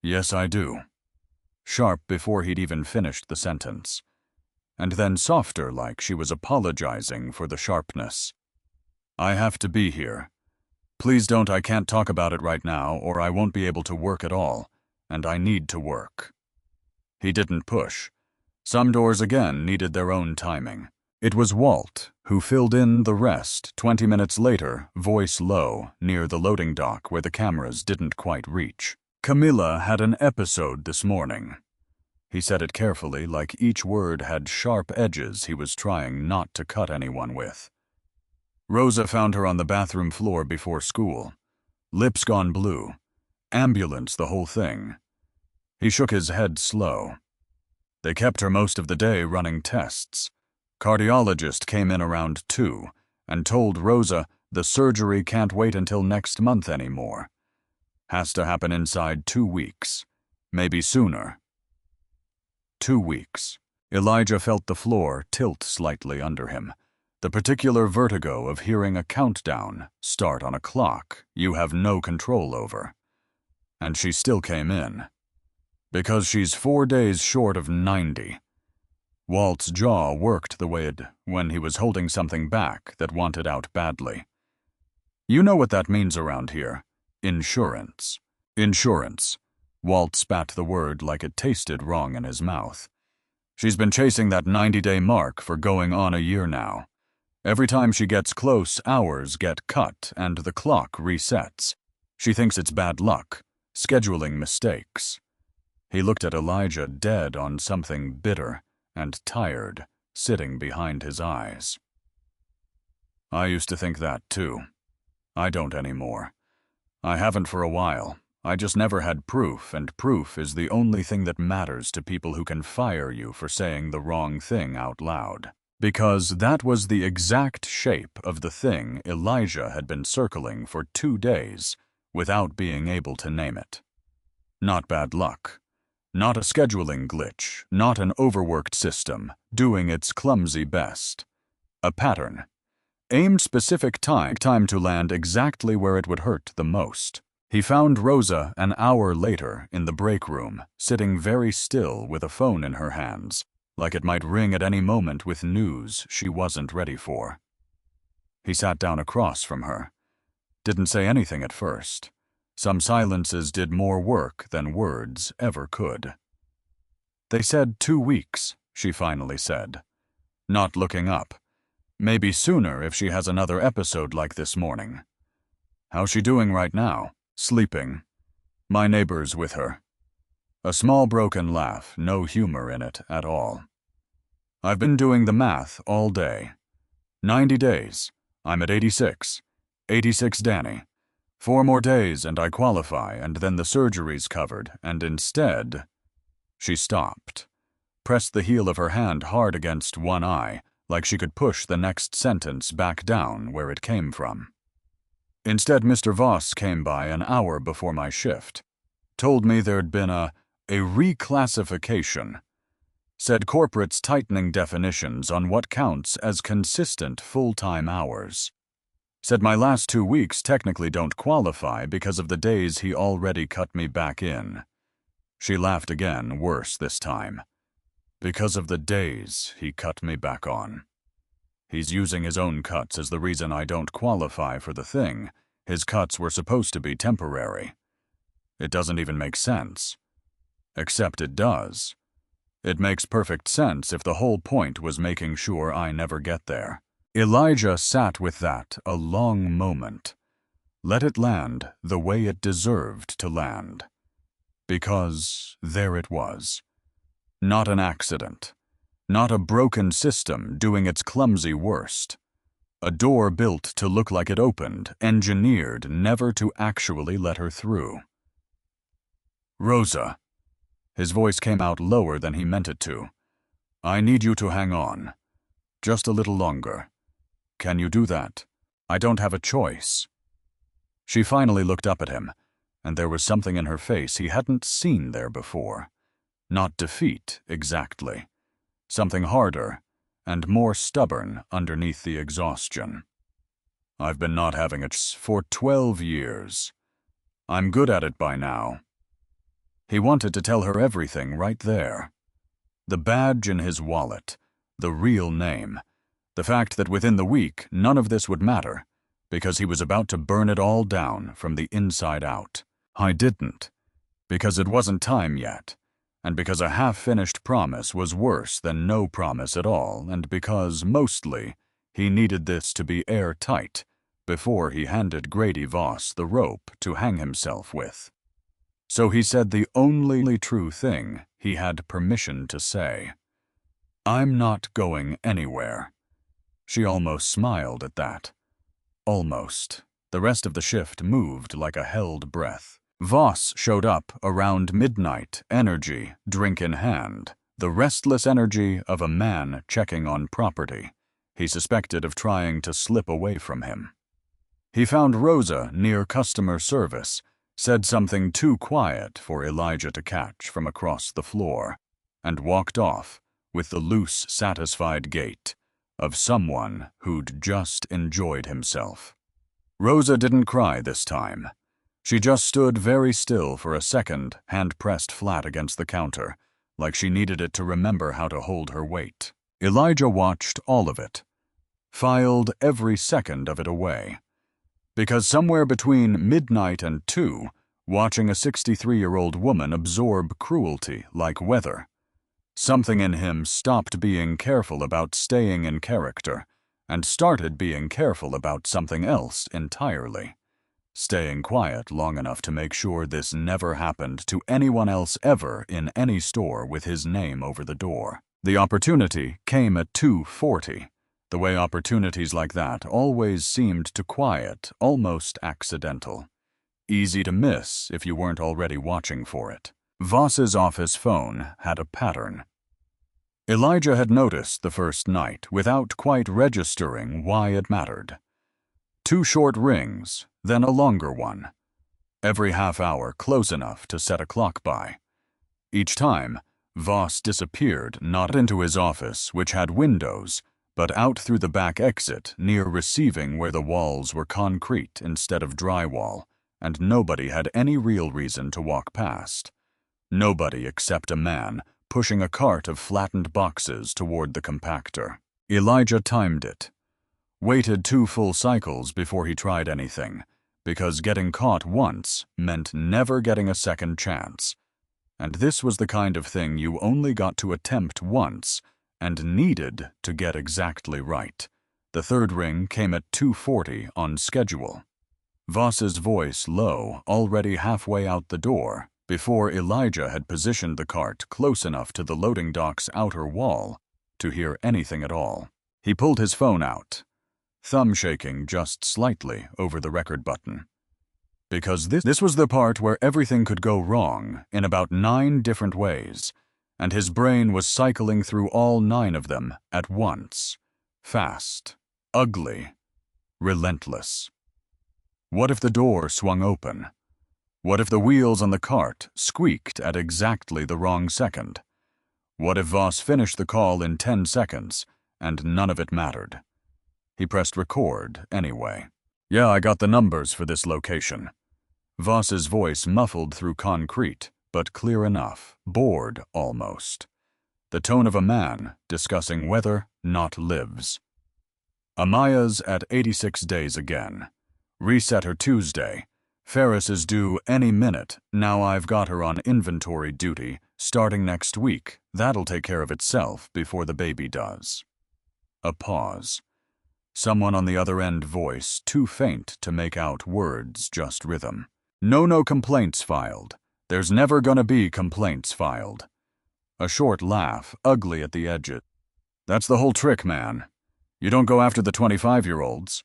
Yes, I do. Sharp before he'd even finished the sentence. And then softer, like she was apologizing for the sharpness. I have to be here. Please don't, I can't talk about it right now, or I won't be able to work at all, and I need to work. He didn't push. Some doors again needed their own timing. It was Walt who filled in the rest 20 minutes later, voice low, near the loading dock where the cameras didn't quite reach. Camilla had an episode this morning. He said it carefully, like each word had sharp edges he was trying not to cut anyone with. Rosa found her on the bathroom floor before school. Lips gone blue. Ambulance, the whole thing. He shook his head slow. They kept her most of the day running tests. Cardiologist came in around 2 and told Rosa the surgery can't wait until next month anymore. Has to happen inside 2 weeks. Maybe sooner. 2 weeks. Elijah felt the floor tilt slightly under him. The particular vertigo of hearing a countdown start on a clock you have no control over. And she still came in. Because she's 4 days short of 90. Walt's jaw worked the way it when he was holding something back that wanted out badly. You know what that means around here. Insurance. Insurance. Walt spat the word like it tasted wrong in his mouth. She's been chasing that 90-day mark for going on a year now. Every time she gets close, hours get cut and the clock resets. She thinks it's bad luck, scheduling mistakes. He looked at Elijah dead on something bitter and tired, sitting behind his eyes. I used to think that too. I don't anymore. I haven't for a while. I just never had proof, and proof is the only thing that matters to people who can fire you for saying the wrong thing out loud. Because that was the exact shape of the thing Elijah had been circling for 2 days without being able to name it. Not bad luck. Not a scheduling glitch, not an overworked system, doing its clumsy best. A pattern. Aimed specific time to land exactly where it would hurt the most. He found Rosa an hour later in the break room, sitting very still with a phone in her hands, like it might ring at any moment with news she wasn't ready for. He sat down across from her. Didn't say anything at first. Some silences did more work than words ever could. They said 2 weeks, she finally said. Not looking up. Maybe sooner if she has another episode like this morning. How's she doing right now? Sleeping. My neighbor's with her. A small broken laugh, no humor in it at all. I've been doing the math all day. 90 days. I'm at 86. 86 Danny. 4 more days and I qualify, and then the surgery's covered, and instead... She stopped. Pressed the heel of her hand hard against one eye, like she could push the next sentence back down where it came from. Instead, Mr. Voss came by an hour before my shift. Told me there'd been a reclassification. Said corporate's tightening definitions on what counts as consistent full-time hours. Said my last 2 weeks technically don't qualify because of the days he already cut me back in. She laughed again, worse this time. Because of the days he cut me back on. He's using his own cuts as the reason I don't qualify for the thing. His cuts were supposed to be temporary. It doesn't even make sense. Except it does. It makes perfect sense if the whole point was making sure I never get there. Elijah sat with that a long moment. Let it land the way it deserved to land. Because there it was. Not an accident. Not a broken system doing its clumsy worst. A door built to look like it opened, engineered never to actually let her through. Rosa. His voice came out lower than he meant it to. I need you to hang on. Just a little longer. Can you do that? I don't have a choice. She finally looked up at him, and there was something in her face he hadn't seen there before. Not defeat, exactly. Something harder and more stubborn underneath the exhaustion. I've been not having it for 12 years. I'm good at it by now. He wanted to tell her everything right there. The badge in his wallet, the real name, the fact that within the week none of this would matter, because he was about to burn it all down from the inside out. I didn't, because it wasn't time yet, and because a half-finished promise was worse than no promise at all, and because, mostly, he needed this to be airtight before he handed Grady Voss the rope to hang himself with. So he said the only true thing he had permission to say. I'm not going anywhere. She almost smiled at that. Almost. The rest of the shift moved like a held breath. Voss showed up around midnight, energy, drink in hand, the restless energy of a man checking on property he suspected of trying to slip away from him. He found Rosa near customer service, said something too quiet for Elijah to catch from across the floor, and walked off with the loose, satisfied gait of someone who'd just enjoyed himself. Rosa didn't cry this time. She just stood very still for a second, hand pressed flat against the counter, like she needed it to remember how to hold her weight. Elijah watched all of it, filed every second of it away. Because somewhere between midnight and 2, watching a 63-year-old woman absorb cruelty like weather, something in him stopped being careful about staying in character and started being careful about something else entirely. Staying quiet long enough to make sure this never happened to anyone else ever in any store with his name over the door. The opportunity came at 2:40. The way opportunities like that always seemed to quiet, almost accidental. Easy to miss if you weren't already watching for it. Voss's office phone had a pattern. Elijah had noticed the first night without quite registering why it mattered. 2 short rings, then a longer one. Every half hour close enough to set a clock by. Each time, Voss disappeared not into his office, which had windows, but out through the back exit near receiving where the walls were concrete instead of drywall, and nobody had any real reason to walk past. Nobody except a man pushing a cart of flattened boxes toward the compactor. Elijah timed it. Waited 2 full cycles before he tried anything, because getting caught once meant never getting a second chance. And this was the kind of thing you only got to attempt once and needed to get exactly right. The 3rd ring came at 2:40 on schedule. Voss's voice low, already halfway out the door, before Elijah had positioned the cart close enough to the loading dock's outer wall to hear anything at all. He pulled his phone out, thumb shaking just slightly over the record button. Because this was the part where everything could go wrong in about 9 different ways, and his brain was cycling through all 9 of them at once. Fast, ugly, relentless. What if the door swung open? What if the wheels on the cart squeaked at exactly the wrong second? What if Voss finished the call in 10 seconds and none of it mattered? He pressed record anyway. Yeah, I got the numbers for this location. Voss's voice muffled through concrete, but clear enough, bored almost. The tone of a man discussing whether not lives. Amaya's at 86 days again. Reset her Tuesday. Ferris is due any minute. Now I've got her on inventory duty, starting next week. That'll take care of itself before the baby does. A pause. Someone on the other end voice, too faint to make out words, just rhythm. No complaints filed. There's never gonna be complaints filed. A short laugh, ugly at the edges. That's the whole trick, man. You don't go after the 25-year-olds.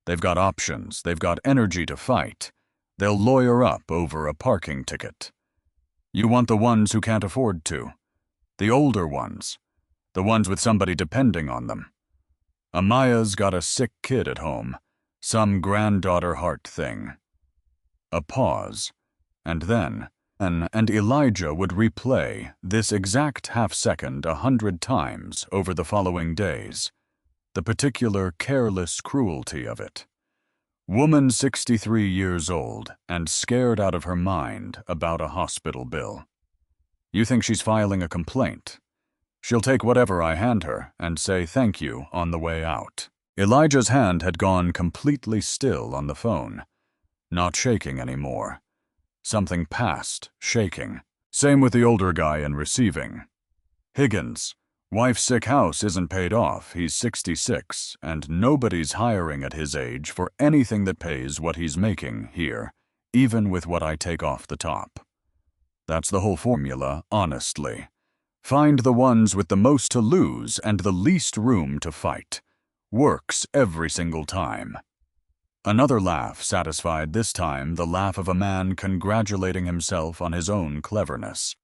They've got options. They've got energy to fight. They'll lawyer up over a parking ticket. You want the ones who can't afford to. The older ones. The ones with somebody depending on them. Amaya's got a sick kid at home. Some granddaughter heart thing. A pause. And then Elijah would replay this exact half-second 100 times over the following days. The particular careless cruelty of it. Woman 63 years old and scared out of her mind about a hospital bill. You think she's filing a complaint? She'll take whatever I hand her and say thank you on the way out. Elijah's hand had gone completely still on the phone, not shaking anymore. Something past shaking. Same with the older guy in receiving. Higgins. Wife's sick house isn't paid off, he's 66, and nobody's hiring at his age for anything that pays what he's making here, even with what I take off the top. That's the whole formula, honestly. Find the ones with the most to lose and the least room to fight. Works every single time. Another laugh satisfied, this time the laugh of a man congratulating himself on his own cleverness.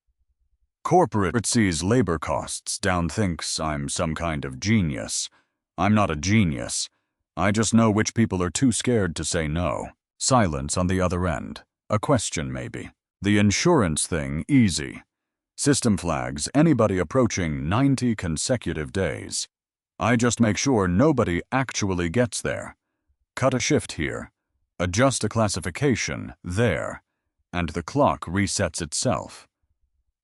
Corporate sees labor costs down, thinks I'm some kind of genius. I'm not a genius. I just know which people are too scared to say no. Silence on the other end. A question maybe. The insurance thing, easy. System flags anybody approaching 90 consecutive days. I just make sure nobody actually gets there. Cut a shift here. Adjust a classification there. And the clock resets itself.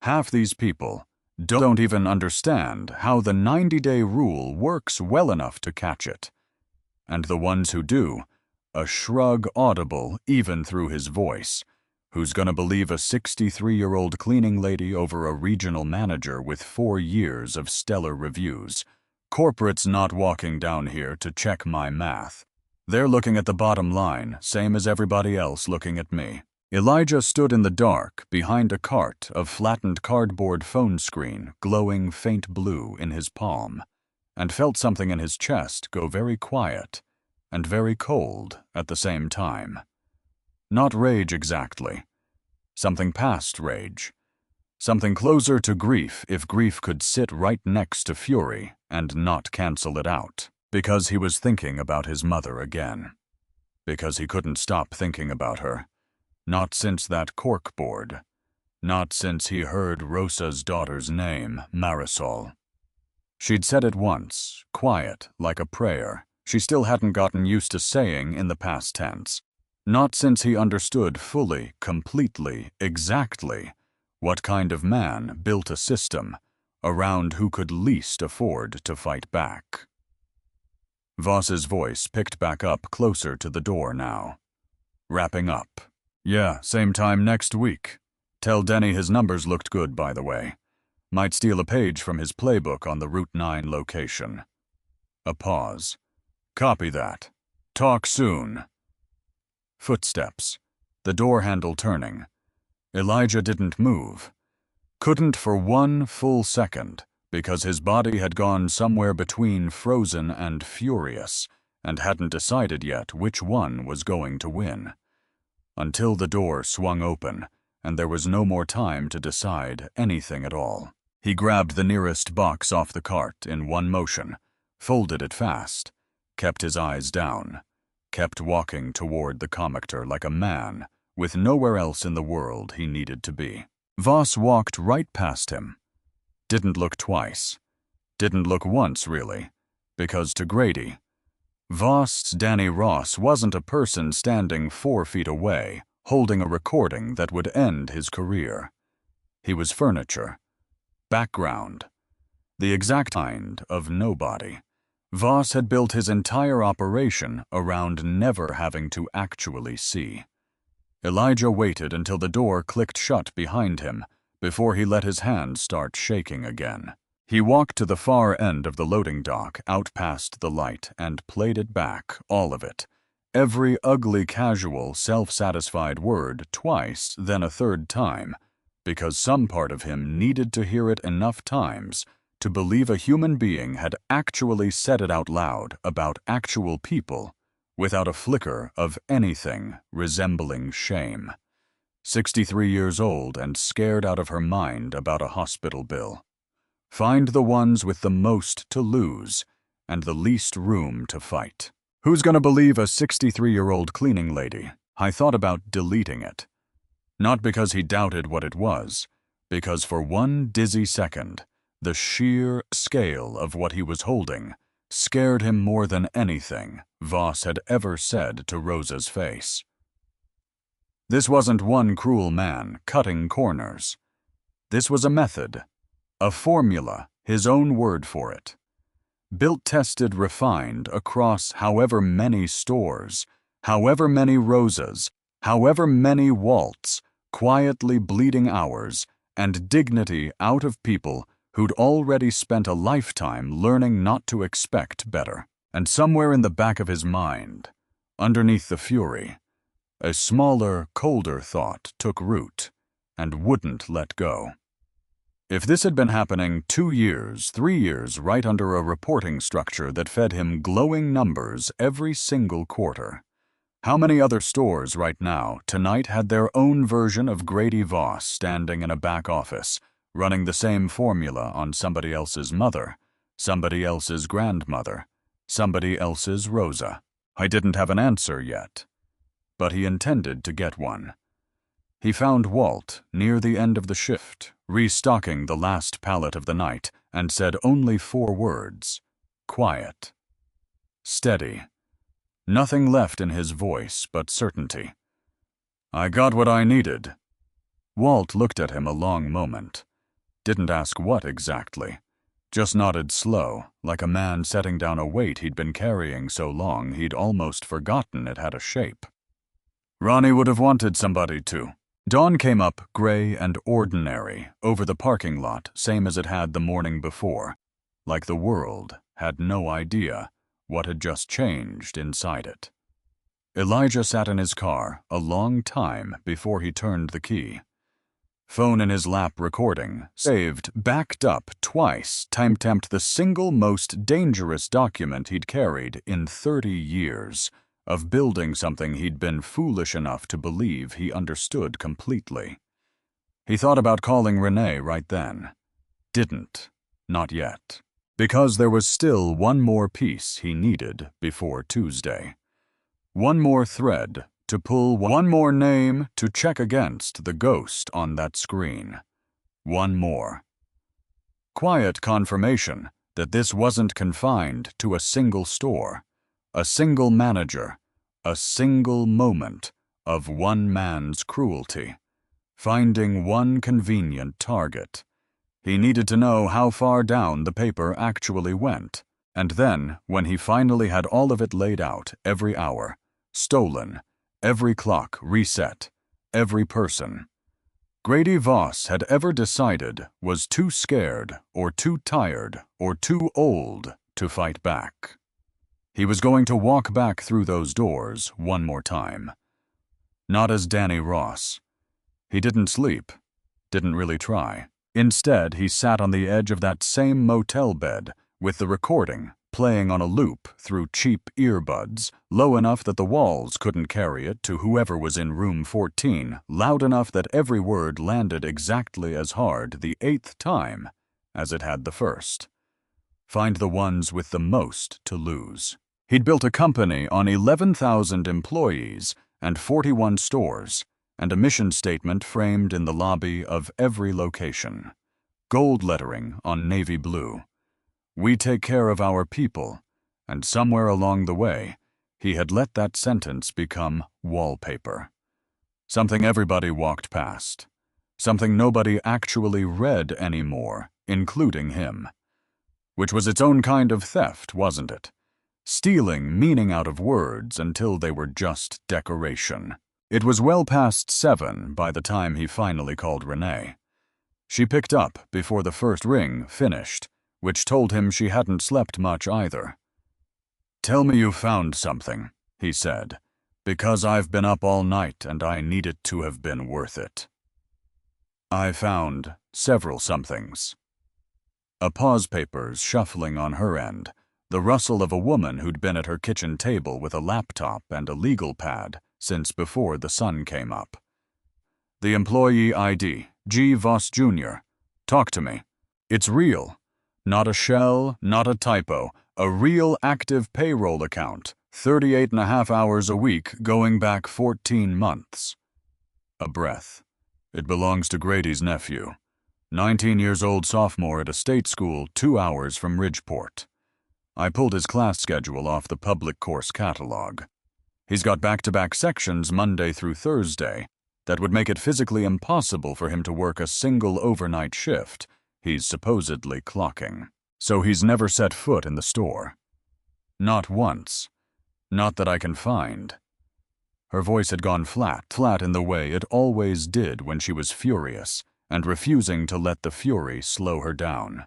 Half these people don't even understand how the 90-day rule works well enough to catch it. And the ones who do, a shrug audible even through his voice. Who's gonna believe a 63-year-old cleaning lady over a regional manager with 4 years of stellar reviews? Corporate's not walking down here to check my math. They're looking at the bottom line, same as everybody else looking at me. Elijah stood in the dark behind a cart of flattened cardboard phone screen glowing faint blue in his palm, and felt something in his chest go very quiet and very cold at the same time. Not rage exactly. Something past rage. Something closer to grief if grief could sit right next to fury and not cancel it out. Because he was thinking about his mother again. Because he couldn't stop thinking about her. Not since that corkboard. Not since he heard Rosa's daughter's name, Marisol. She'd said it once, quiet, like a prayer. She still hadn't gotten used to saying in the past tense. Not since he understood fully, completely, exactly what kind of man built a system around who could least afford to fight back. Voss's voice picked back up closer to the door now. Wrapping up. Yeah, same time next week. Tell Denny his numbers looked good, by the way. Might steal a page from his playbook on the Route 9 location. A pause. Copy that. Talk soon. Footsteps. The door handle turning. Elijah didn't move. Couldn't for 1 full second, because his body had gone somewhere between frozen and furious, and hadn't decided yet which one was going to win. Until the door swung open, and there was no more time to decide anything at all. He grabbed the nearest box off the cart in one motion, folded it fast, kept his eyes down, kept walking toward the commictor like a man, with nowhere else in the world he needed to be. Voss walked right past him. Didn't look twice. Didn't look once, really, because to Grady, Voss's Danny Ross wasn't a person standing 4 feet away, holding a recording that would end his career. He was furniture. Background. The exact kind of nobody. Voss had built his entire operation around never having to actually see. Elijah waited until the door clicked shut behind him before he let his hand start shaking again. He walked to the far end of the loading dock out past the light and played it back, all of it. Every ugly, casual, self-satisfied word twice, then a third time, because some part of him needed to hear it enough times to believe a human being had actually said it out loud about actual people without a flicker of anything resembling shame. 63 years old and scared out of her mind about a hospital bill. Find the ones with the most to lose and the least room to fight. Who's gonna believe a 63-year-old cleaning lady? I thought about deleting it. Not because he doubted what it was, because for one dizzy second, the sheer scale of what he was holding scared him more than anything Voss had ever said to Rosa's face. This wasn't one cruel man cutting corners. This was a method, a formula, his own word for it. Built, tested, refined across however many stores, however many Rosas, however many Walts, quietly bleeding hours, and dignity out of people who'd already spent a lifetime learning not to expect better. And somewhere in the back of his mind, underneath the fury, a smaller, colder thought took root and wouldn't let go. If this had been happening 2 years, 3 years right under a reporting structure that fed him glowing numbers every single quarter, how many other stores right now tonight had their own version of Grady Voss standing in a back office, running the same formula on somebody else's mother, somebody else's grandmother, somebody else's Rosa? I didn't have an answer yet, but he intended to get one. He found Walt near the end of the shift, restocking the last pallet of the night, and said only 4 words: quiet, steady. Nothing left in his voice but certainty. I got what I needed. Walt looked at him a long moment. Didn't ask what exactly. Just nodded slow, like a man setting down a weight he'd been carrying so long he'd almost forgotten it had a shape. Ronnie would have wanted somebody to. Dawn came up gray and ordinary over the parking lot, same as it had the morning before, like the world had no idea what had just changed inside it. Elijah sat in his car a long time before he turned the key. Phone in his lap recording, saved, backed up twice, time-tamped the single most dangerous document he'd carried in 30 years of building something he'd been foolish enough to believe he understood completely. He thought about calling Renee right then. Didn't. Not yet. Because there was still one more piece he needed before Tuesday. One more thread to pull, one more name to check against the ghost on that screen. One more. Quiet confirmation that this wasn't confined to a single store, a single manager, a single moment of one man's cruelty. Finding one convenient target. He needed to know how far down the paper actually went, and then, when he finally had all of it laid out, every hour, stolen, every clock reset, every person Grady Voss had ever decided was too scared or too tired or too old to fight back. He was going to walk back through those doors one more time. Not as Danny Ross. He didn't sleep, didn't really try. Instead, he sat on the edge of that same motel bed with the recording playing on a loop through cheap earbuds, low enough that the walls couldn't carry it to whoever was in room 14, loud enough that every word landed exactly as hard the 8th time as it had the first. Find the ones with the most to lose. He'd built a company on 11,000 employees and 41 stores, and a mission statement framed in the lobby of every location. Gold lettering on navy blue. We take care of our people, and somewhere along the way, he had let that sentence become wallpaper. Something everybody walked past. Something nobody actually read anymore, including him. Which was its own kind of theft, wasn't it? Stealing meaning out of words until they were just decoration. It was well past 7 by the time he finally called Renee. She picked up before the first ring finished, which told him she hadn't slept much either. "Tell me you found something," he said, "because I've been up all night and I need it to have been worth it." "I found several somethings." A pause papers shuffling on her end, the rustle of a woman who'd been at her kitchen table with a laptop and a legal pad since before the sun came up. "The employee ID, G. Voss Jr. Talk to me. It's real. Not a shell, not a typo. A real active payroll account, 38.5 hours a week going back 14 months. A breath. It belongs to Grady's nephew. 19 years old sophomore at a state school 2 hours from Ridgeport. I pulled his class schedule off the public course catalog. He's got back-to-back sections Monday through Thursday that would make it physically impossible for him to work a single overnight shift he's supposedly clocking. So he's never set foot in the store. Not once. Not that I can find. Her voice had gone flat in the way it always did when she was furious and refusing to let the fury slow her down.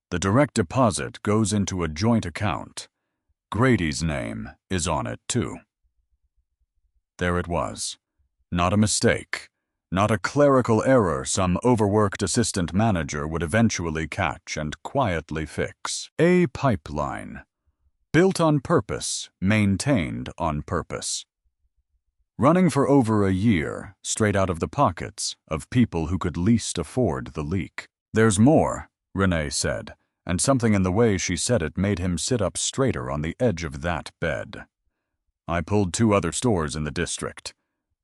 The direct deposit goes into a joint account. Grady's name is on it, too. There it was. Not a mistake. Not a clerical error some overworked assistant manager would eventually catch and quietly fix. A pipeline. Built on purpose, maintained on purpose. Running for over a year, straight out of the pockets of people who could least afford the leak. There's more, Renee said, and something in the way she said it made him sit up straighter on the edge of that bed. I pulled 2 other stores in the district.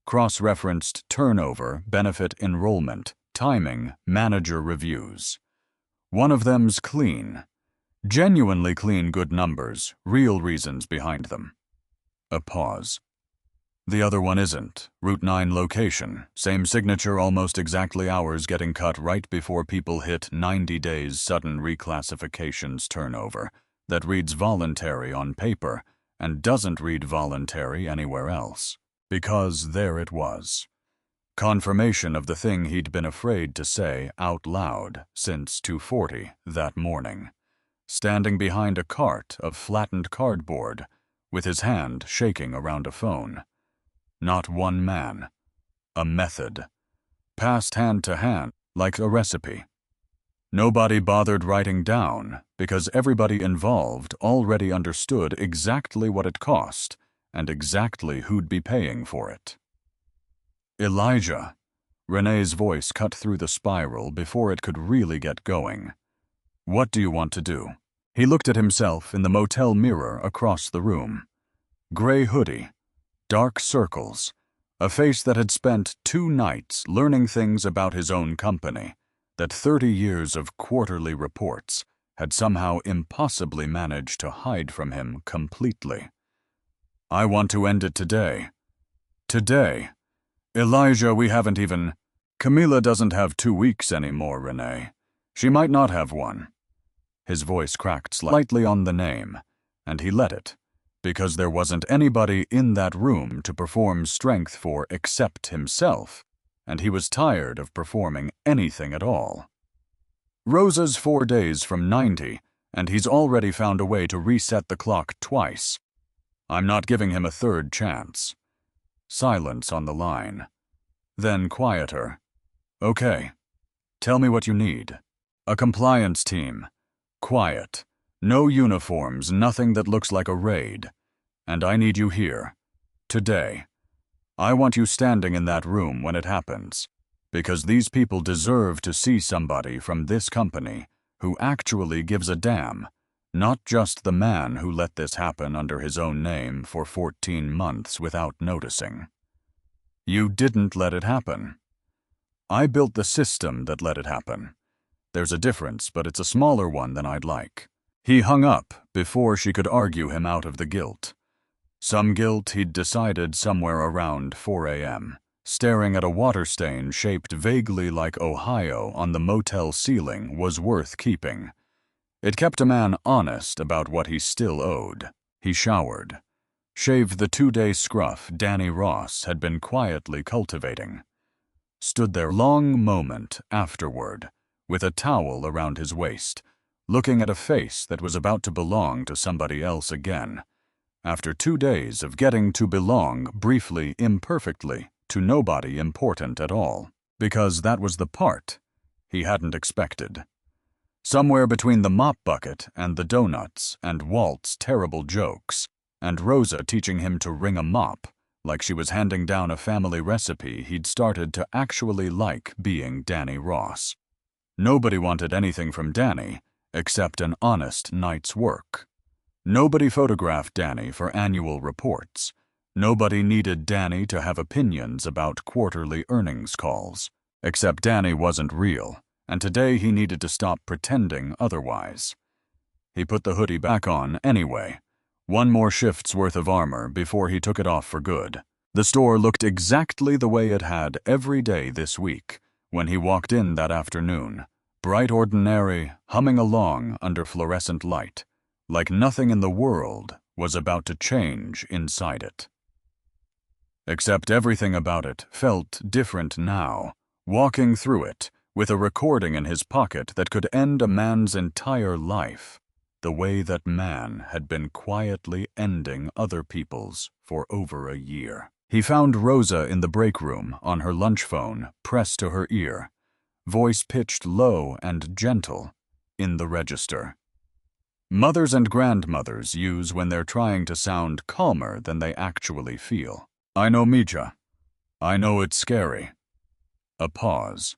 Cross-referenced turnover, benefit enrollment, timing, manager reviews. One of them's clean. Genuinely clean, good numbers, real reasons behind them. A pause. The other one isn't. Route 9 location, same signature, almost exactly hours getting cut right before people hit 90 days sudden reclassifications turnover that reads voluntary on paper and doesn't read voluntary anywhere else. Because there it was. Confirmation of the thing he'd been afraid to say out loud since 2:40 that morning. Standing behind a cart of flattened cardboard, with his hand shaking around a phone. Not one man. A method. Passed hand to hand, like a recipe. Nobody bothered writing down, because everybody involved already understood exactly what it cost, and exactly who'd be paying for it. Elijah. Renee's voice cut through the spiral before it could really get going. What do you want to do? He looked at himself in the motel mirror across the room. Gray hoodie. Dark circles. A face that had spent 2 nights learning things about his own company that 30 years of quarterly reports had somehow impossibly managed to hide from him completely. I want to end it today. Today. Elijah, we haven't even... Camila doesn't have 2 weeks anymore, Renee. She might not have one. His voice cracked slightly on the name, and he let it, because there wasn't anybody in that room to perform strength for except himself, and he was tired of performing anything at all. Rosa's 4 days from 90, and he's already found a way to reset the clock twice. I'm not giving him a 3rd chance. Silence on the line. Then quieter. Okay. Tell me what you need. A compliance team. Quiet. No uniforms, nothing that looks like a raid. And I need you here. Today. I want you standing in that room when it happens. Because these people deserve to see somebody from this company who actually gives a damn. Not just the man who let this happen under his own name for 14 months without noticing. You didn't let it happen. I built the system that let it happen. There's a difference, but it's a smaller one than I'd like. He hung up before she could argue him out of the guilt. Some guilt he'd decided somewhere around 4 a.m., staring at a water stain shaped vaguely like Ohio on the motel ceiling was worth keeping. It kept a man honest about what he still owed. He showered. Shaved the 2-day scruff Danny Ross had been quietly cultivating. Stood there long moment afterward, with a towel around his waist, looking at a face that was about to belong to somebody else again, after 2 days of getting to belong briefly, imperfectly, to nobody important at all, because that was the part he hadn't expected. Somewhere between the mop bucket and the donuts and Walt's terrible jokes, and Rosa teaching him to wring a mop, like she was handing down a family recipe, he'd started to actually like being Danny Ross. Nobody wanted anything from Danny except an honest night's work. Nobody photographed Danny for annual reports. Nobody needed Danny to have opinions about quarterly earnings calls, except Danny wasn't real, and today he needed to stop pretending otherwise. He put the hoodie back on anyway. One more shift's worth of armor before he took it off for good. The store looked exactly the way it had every day this week when he walked in that afternoon. Bright ordinary, humming along under fluorescent light, like nothing in the world was about to change inside it. Except everything about it felt different now. Walking through it, with a recording in his pocket that could end a man's entire life, the way that man had been quietly ending other people's for over a year. He found Rosa in the break room on her lunch phone, pressed to her ear, voice pitched low and gentle, in the register. Mothers and grandmothers use when they're trying to sound calmer than they actually feel. I know, Mija. I know it's scary. A pause.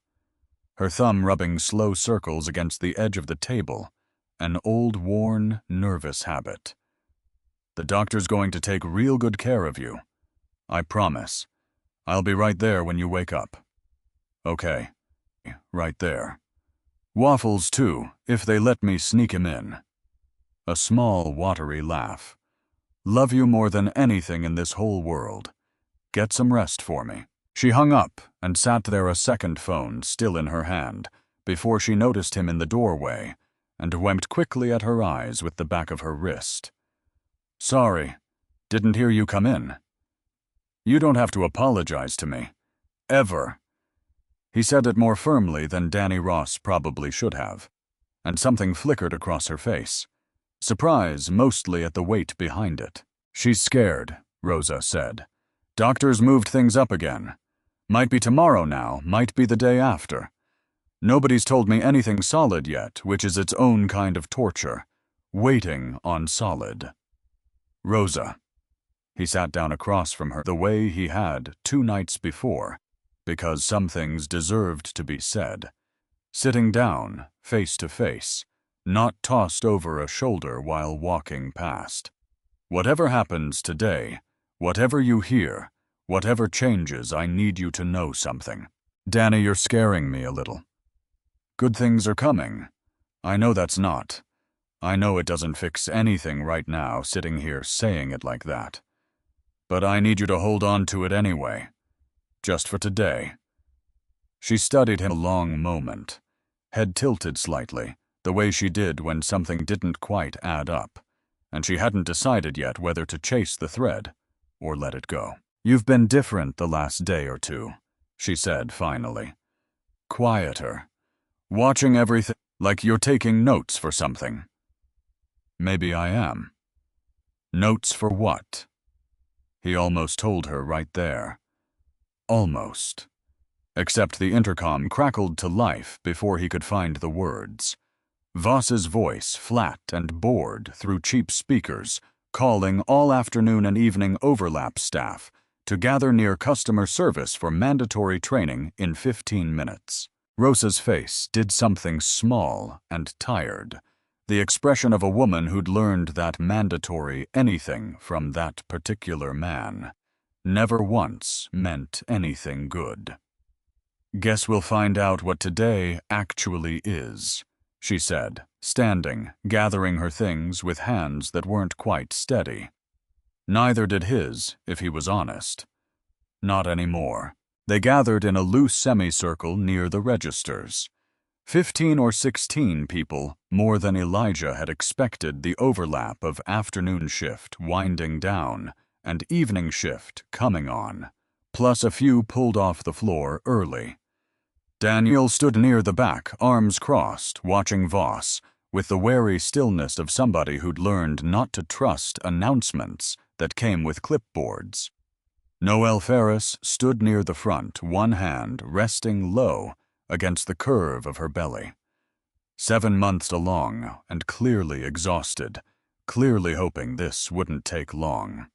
Her thumb rubbing slow circles against the edge of the table, an old, worn, nervous habit. The doctor's going to take real good care of you. I promise. I'll be right there when you wake up. Okay. Right there. Waffles, too, if they let me sneak him in. A small, watery laugh. Love you more than anything in this whole world. Get some rest for me. She hung up and sat there, a second phone still in her hand, before she noticed him in the doorway and wiped quickly at her eyes with the back of her wrist. Sorry, didn't hear you come in. You don't have to apologize to me. Ever. He said it more firmly than Danny Ross probably should have, and something flickered across her face. Surprise mostly at the weight behind it. She's scared, Rosa said. Doctors moved things up again. Might be tomorrow now, might be the day after. Nobody's told me anything solid yet, which is its own kind of torture. Waiting on solid. Rosa. He sat down across from her the way he had 2 nights before, because some things deserved to be said. Sitting down, face to face, not tossed over a shoulder while walking past. Whatever happens today, whatever you hear, whatever changes, I need you to know something. Danny, you're scaring me a little. Good things are coming. I know that's not. I know it doesn't fix anything right now, sitting here saying it like that. But I need you to hold on to it anyway. Just for today. She studied him a long moment, head tilted slightly, the way she did when something didn't quite add up, and she hadn't decided yet whether to chase the thread or let it go. You've been different the last day or two, she said finally. Quieter. Watching everything like you're taking notes for something. Maybe I am. Notes for what? He almost told her right there. Almost. Except the intercom crackled to life before he could find the words. Voss's voice, flat and bored through cheap speakers, calling all afternoon and evening overlap staff to gather near customer service for mandatory training in 15 minutes. Rosa's face did something small and tired, the expression of a woman who'd learned that mandatory anything from that particular man never once meant anything good. Guess we'll find out what today actually is, she said, standing, gathering her things with hands that weren't quite steady. Neither did his, if he was honest. Not anymore. They gathered in a loose semicircle near the registers. 15 or 16 people, more than Elijah had expected, the overlap of afternoon shift winding down and evening shift coming on, plus a few pulled off the floor early. Daniel stood near the back, arms crossed, watching Voss, with the wary stillness of somebody who'd learned not to trust announcements that came with clipboards. Noelle Ferris stood near the front, one hand resting low against the curve of her belly. 7 months along and clearly exhausted, clearly hoping this wouldn't take long.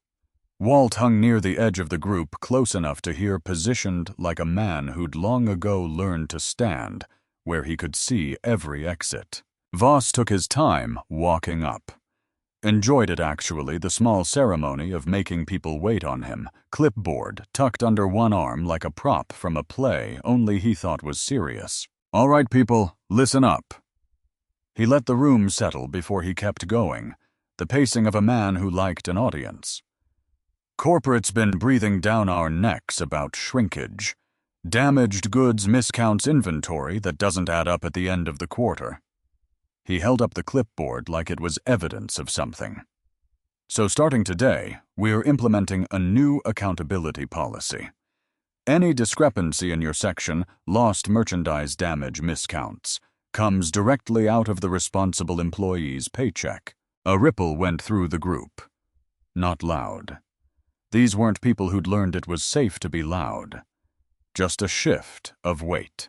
Walt hung near the edge of the group, close enough to hear, positioned like a man who'd long ago learned to stand where he could see every exit. Voss took his time walking up. Enjoyed it, actually, the small ceremony of making people wait on him, clipboard tucked under one arm like a prop from a play only he thought was serious. All right, people, listen up. He let the room settle before he kept going, the pacing of a man who liked an audience. Corporate's been breathing down our necks about shrinkage. Damaged goods miscounts inventory that doesn't add up at the end of the quarter. He held up the clipboard like it was evidence of something. So starting today, we're implementing a new accountability policy. Any discrepancy in your section, lost merchandise damage miscounts, comes directly out of the responsible employee's paycheck. A ripple went through the group. Not loud. These weren't people who'd learned it was safe to be loud. Just a shift of weight.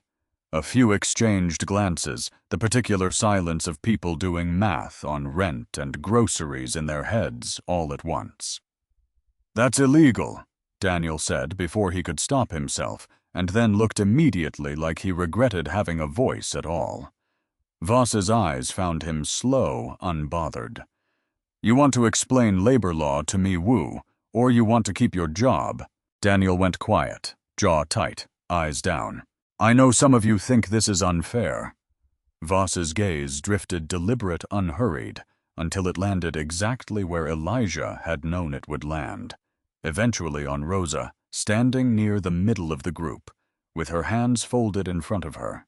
A few exchanged glances, the particular silence of people doing math on rent and groceries in their heads all at once. "That's illegal," Daniel said before he could stop himself, and then looked immediately like he regretted having a voice at all. Voss's eyes found him slow, unbothered. "You want to explain labor law to me, Wu, or you want to keep your job?" Daniel went quiet, jaw tight, eyes down. "I know some of you think this is unfair." Voss's gaze drifted deliberate, unhurried, until it landed exactly where Elijah had known it would land, eventually on Rosa, standing near the middle of the group, with her hands folded in front of her.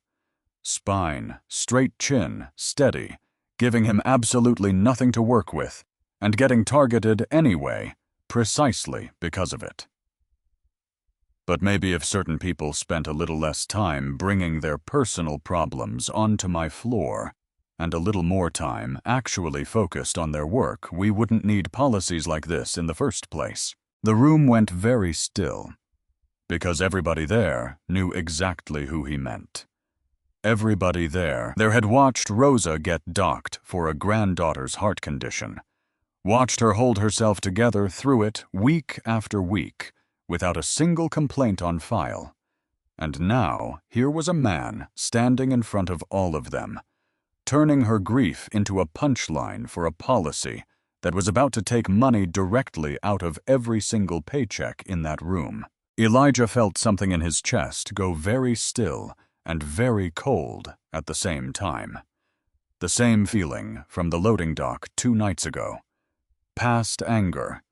Spine, straight chin, steady, giving him absolutely nothing to work with, and getting targeted anyway, precisely because of it. But maybe if certain people spent a little less time bringing their personal problems onto my floor, and a little more time actually focused on their work, we wouldn't need policies like this in the first place. The room went very still, because everybody there knew exactly who he meant. Everybody there had watched Rosa get docked for a granddaughter's heart condition, watched her hold herself together through it week after week, without a single complaint on file. And now, here was a man standing in front of all of them, turning her grief into a punchline for a policy that was about to take money directly out of every single paycheck in that room. Elijah felt something in his chest go very still and very cold at the same time. The same feeling from the loading dock 2 nights ago. Past anger.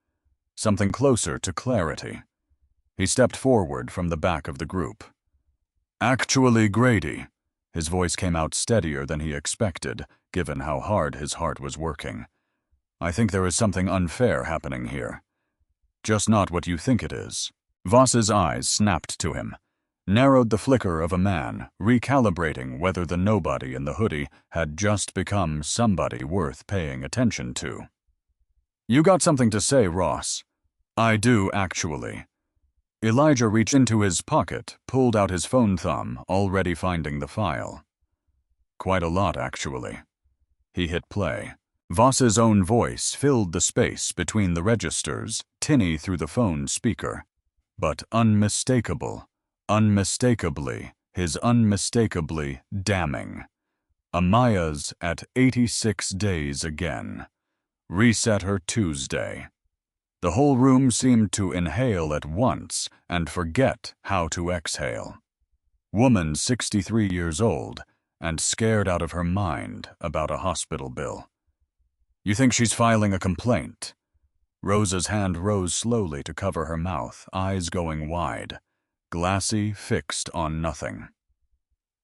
Something closer to clarity. He stepped forward from the back of the group. "Actually, Grady," his voice came out steadier than he expected, given how hard his heart was working. "I think there is something unfair happening here. Just not what you think it is." Voss's eyes snapped to him, narrowed the flicker of a man, recalibrating whether the nobody in the hoodie had just become somebody worth paying attention to. "You got something to say, Ross?" "I do, actually." Elijah reached into his pocket, pulled out his phone thumb, already finding the file. "Quite a lot, actually." He hit play. Voss's own voice filled the space between the registers, tinny through the phone speaker. But unmistakable, unmistakably, his unmistakably damning. Amaya's at 86 days again. Reset her Tuesday. The whole room seemed to inhale at once and forget how to exhale. Woman 63 years old and scared out of her mind about a hospital bill. "You think she's filing a complaint?" Rosa's hand rose slowly to cover her mouth, eyes going wide, glassy, fixed on nothing.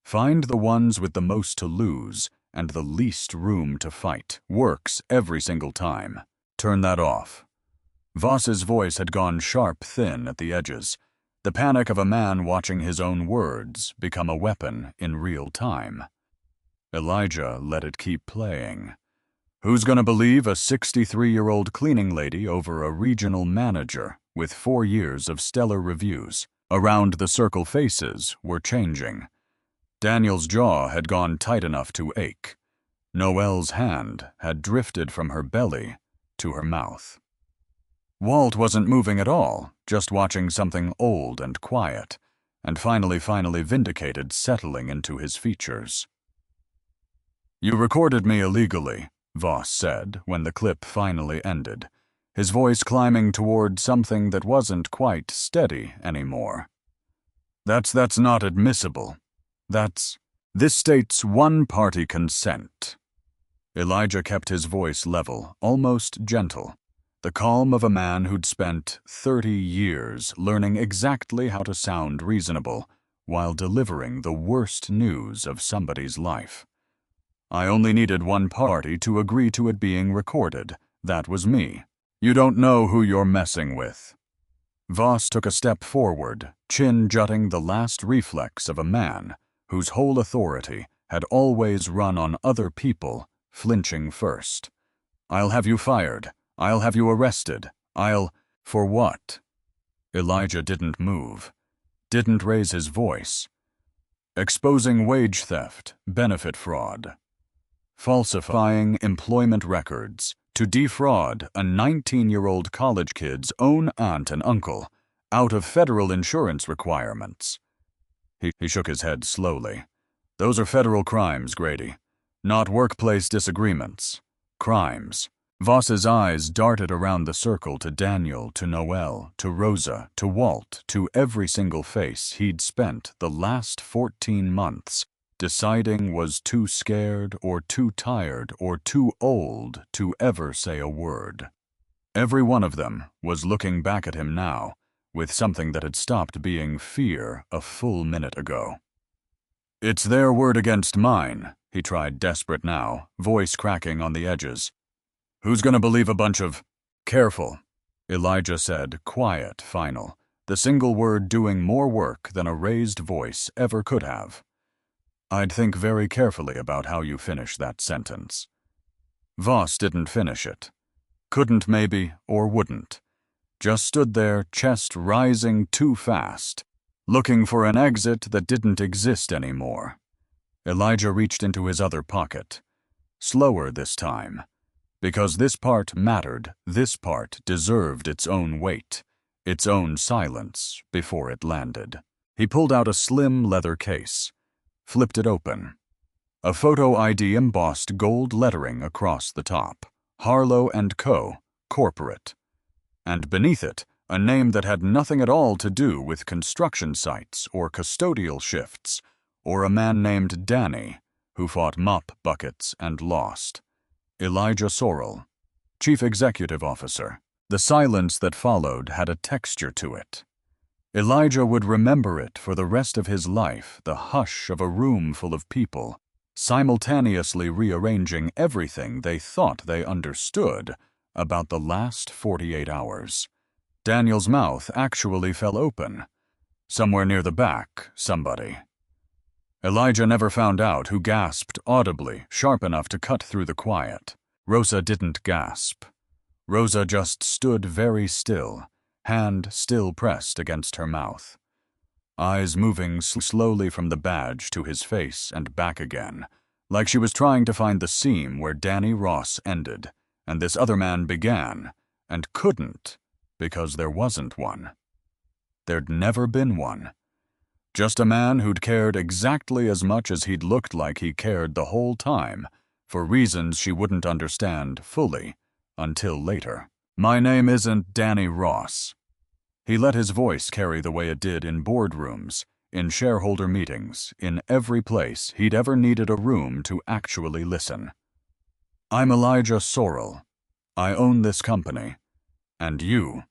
Find the ones with the most to lose and the least room to fight. Works every single time. Turn that off. Voss's voice had gone sharp thin at the edges, the panic of a man watching his own words become a weapon in real time. Elijah let it keep playing. Who's gonna believe a 63-year-old cleaning lady over a regional manager with 4 years of stellar reviews? Around the circle faces were changing. Daniel's jaw had gone tight enough to ache. Noelle's hand had drifted from her belly to her mouth. Walt wasn't moving at all, just watching something old and quiet, and finally vindicated settling into his features. "You recorded me illegally," Voss said when the clip finally ended, his voice climbing toward something that wasn't quite steady anymore. That's not admissible. This states one-party consent." Elijah kept his voice level, almost gentle. The calm of a man who'd spent 30 years learning exactly how to sound reasonable while delivering the worst news of somebody's life. I only needed one party to agree to it being recorded. That was me. You don't know who you're messing with. Voss took a step forward, chin jutting, the last reflex of a man whose whole authority had always run on other people, flinching first. I'll have you fired. I'll have you arrested. For what? Elijah didn't move, didn't raise his voice. Exposing wage theft, benefit fraud. Falsifying employment records to defraud a 19-year-old college kid's own aunt and uncle out of federal insurance requirements. He shook his head slowly. Those are federal crimes, Grady. Not workplace disagreements. Crimes. Voss's eyes darted around the circle to Daniel, to Noelle, to Rosa, to Walt, to every single face he'd spent the last 14 months deciding was too scared or too tired or too old to ever say a word. Every one of them was looking back at him now with something that had stopped being fear a full minute ago. It's their word against mine, he tried, desperate now, voice cracking on the edges. Who's going to believe a bunch of... Careful, Elijah said, quiet, final, the single word doing more work than a raised voice ever could have. I'd think very carefully about how you finish that sentence. Voss didn't finish it. Couldn't maybe, or wouldn't. Just stood there, chest rising too fast, looking for an exit that didn't exist anymore. Elijah reached into his other pocket. Slower this time. Because this part mattered, this part deserved its own weight, its own silence before it landed. He pulled out a slim leather case, flipped it open. A photo ID embossed gold lettering across the top. Harlow & Co., Corporate. And beneath it, a name that had nothing at all to do with construction sites or custodial shifts, or a man named Danny, who fought mop buckets and lost. Elijah Sorrell, Chief Executive Officer. The silence that followed had a texture to it. Elijah would remember it for the rest of his life, the hush of a room full of people, simultaneously rearranging everything they thought they understood about the last 48 hours. Daniel's mouth actually fell open. Somewhere near the back, somebody. Elijah never found out who gasped audibly, sharp enough to cut through the quiet. Rosa didn't gasp. Rosa just stood very still, hand still pressed against her mouth. Eyes moving slowly from the badge to his face and back again, like she was trying to find the seam where Danny Ross ended, and this other man began, and couldn't, because there wasn't one. There'd never been one. Just a man who'd cared exactly as much as he'd looked like he cared the whole time, for reasons she wouldn't understand fully until later. My name isn't Danny Ross. He let his voice carry the way it did in boardrooms, in shareholder meetings, in every place he'd ever needed a room to actually listen. I'm Elijah Sorrell. I own this company. And you.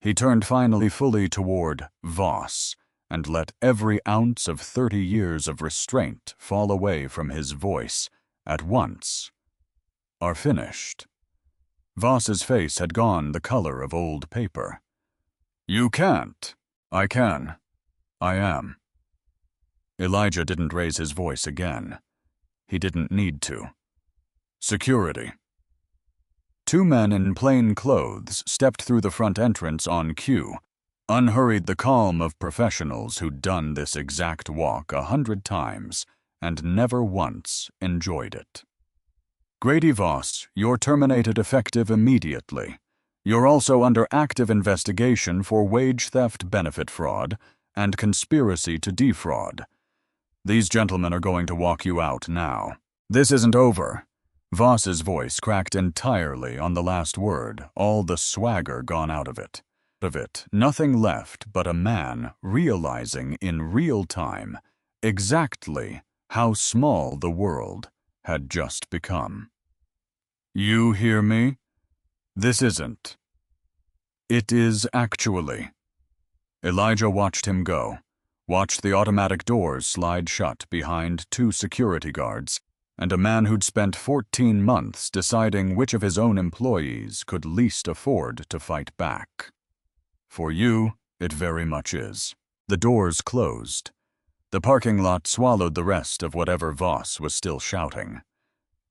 He turned finally fully toward Voss, and let every ounce of 30 years of restraint fall away from his voice at once. Are finished. Voss's face had gone the color of old paper. You can't. I can. I am. Elijah didn't raise his voice again. He didn't need to. Security. 2 men in plain clothes stepped through the front entrance on cue, unhurried the calm of professionals who'd done this exact walk 100 times and never once enjoyed it. Grady Voss, you're terminated effective immediately. You're also under active investigation for wage theft, benefit fraud, and conspiracy to defraud. These gentlemen are going to walk you out now. This isn't over. Voss's voice cracked entirely on the last word, all the swagger gone out of it. Nothing left but a man realizing in real time exactly how small the world had just become. You hear me? This isn't. It is actually. Elijah watched him go, watched the automatic doors slide shut behind 2 security guards and a man who'd spent 14 months deciding which of his own employees could least afford to fight back. For you, it very much is. The doors closed. The parking lot swallowed the rest of whatever Voss was still shouting.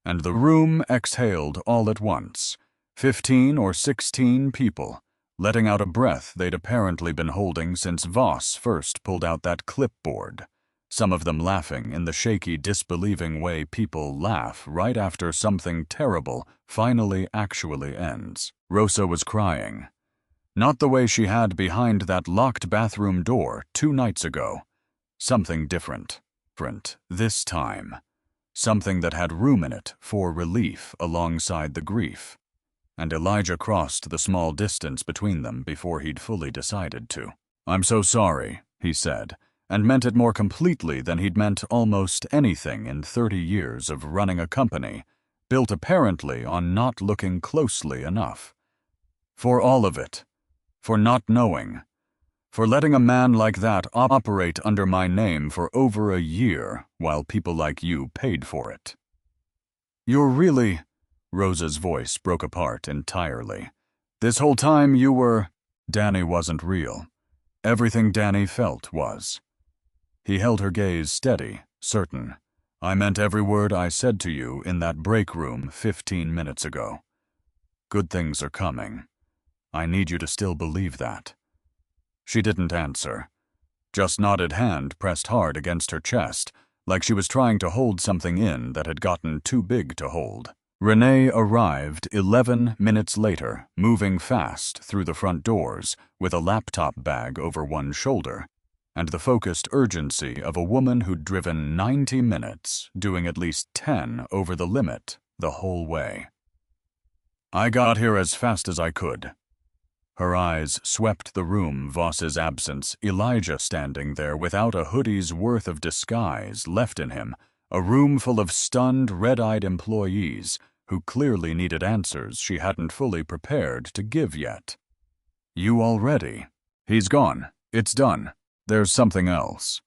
And the room exhaled all at once, 15 or 16 people, letting out a breath they'd apparently been holding since Voss first pulled out that clipboard, some of them laughing in the shaky, disbelieving way people laugh right after something terrible finally actually ends. Rosa was crying. Not the way she had behind that locked bathroom door 2 nights ago. Something different. This time. Something that had room in it for relief alongside the grief. And Elijah crossed the small distance between them before he'd fully decided to. "I'm so sorry," he said, and meant it more completely than he'd meant almost anything in 30 years of running a company, built apparently on not looking closely enough. For all of it. For not knowing. For letting a man like that operate under my name for over a year while people like you paid for it. You're really... Rosa's voice broke apart entirely. This whole time you were... Danny wasn't real. Everything Danny felt was. He held her gaze steady, certain. I meant every word I said to you in that break room 15 minutes ago. Good things are coming. I need you to still believe that. She didn't answer. Just nodded, hand pressed hard against her chest, like she was trying to hold something in that had gotten too big to hold. Renee arrived 11 minutes later, moving fast through the front doors with a laptop bag over one shoulder, and the focused urgency of a woman who'd driven 90 minutes, doing at least 10 over the limit the whole way. I got here as fast as I could. Her eyes swept the room, Voss's absence, Elijah standing there without a hoodie's worth of disguise left in him, a room full of stunned, red-eyed employees who clearly needed answers she hadn't fully prepared to give yet. You already? He's gone. It's done. There's something else.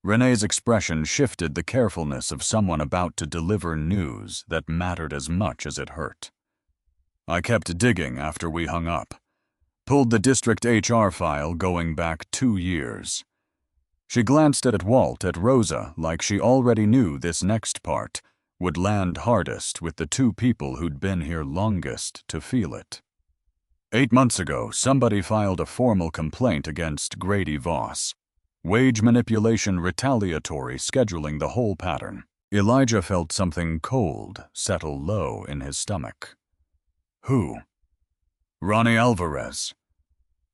Renee's expression shifted the carefulness of someone about to deliver news that mattered as much as it hurt. I kept digging after we hung up. Pulled the district HR file going back 2 years. She glanced at Walt, at Rosa, like she already knew this next part would land hardest with the 2 people who'd been here longest to feel it. 8 months ago, somebody filed a formal complaint against Grady Voss. Wage manipulation, retaliatory, scheduling, the whole pattern. Elijah felt something cold settle low in his stomach. Who? Ronnie Alvarez.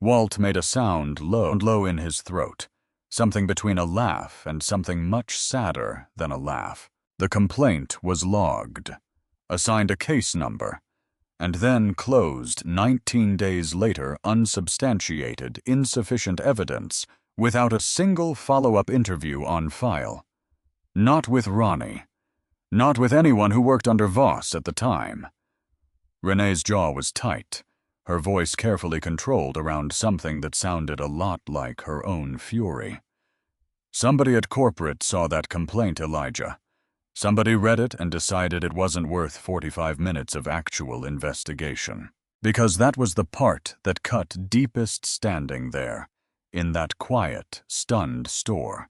Walt made a sound low in his throat, something between a laugh and something much sadder than a laugh. The complaint was logged, assigned a case number, and then closed 19 days later, unsubstantiated, insufficient evidence, without a single follow-up interview on file. Not with Ronnie. Not with anyone who worked under Voss at the time. Renee's jaw was tight, her voice carefully controlled around something that sounded a lot like her own fury. Somebody at corporate saw that complaint, Elijah. Somebody read it and decided it wasn't worth 45 minutes of actual investigation. Because that was the part that cut deepest standing there, in that quiet, stunned store.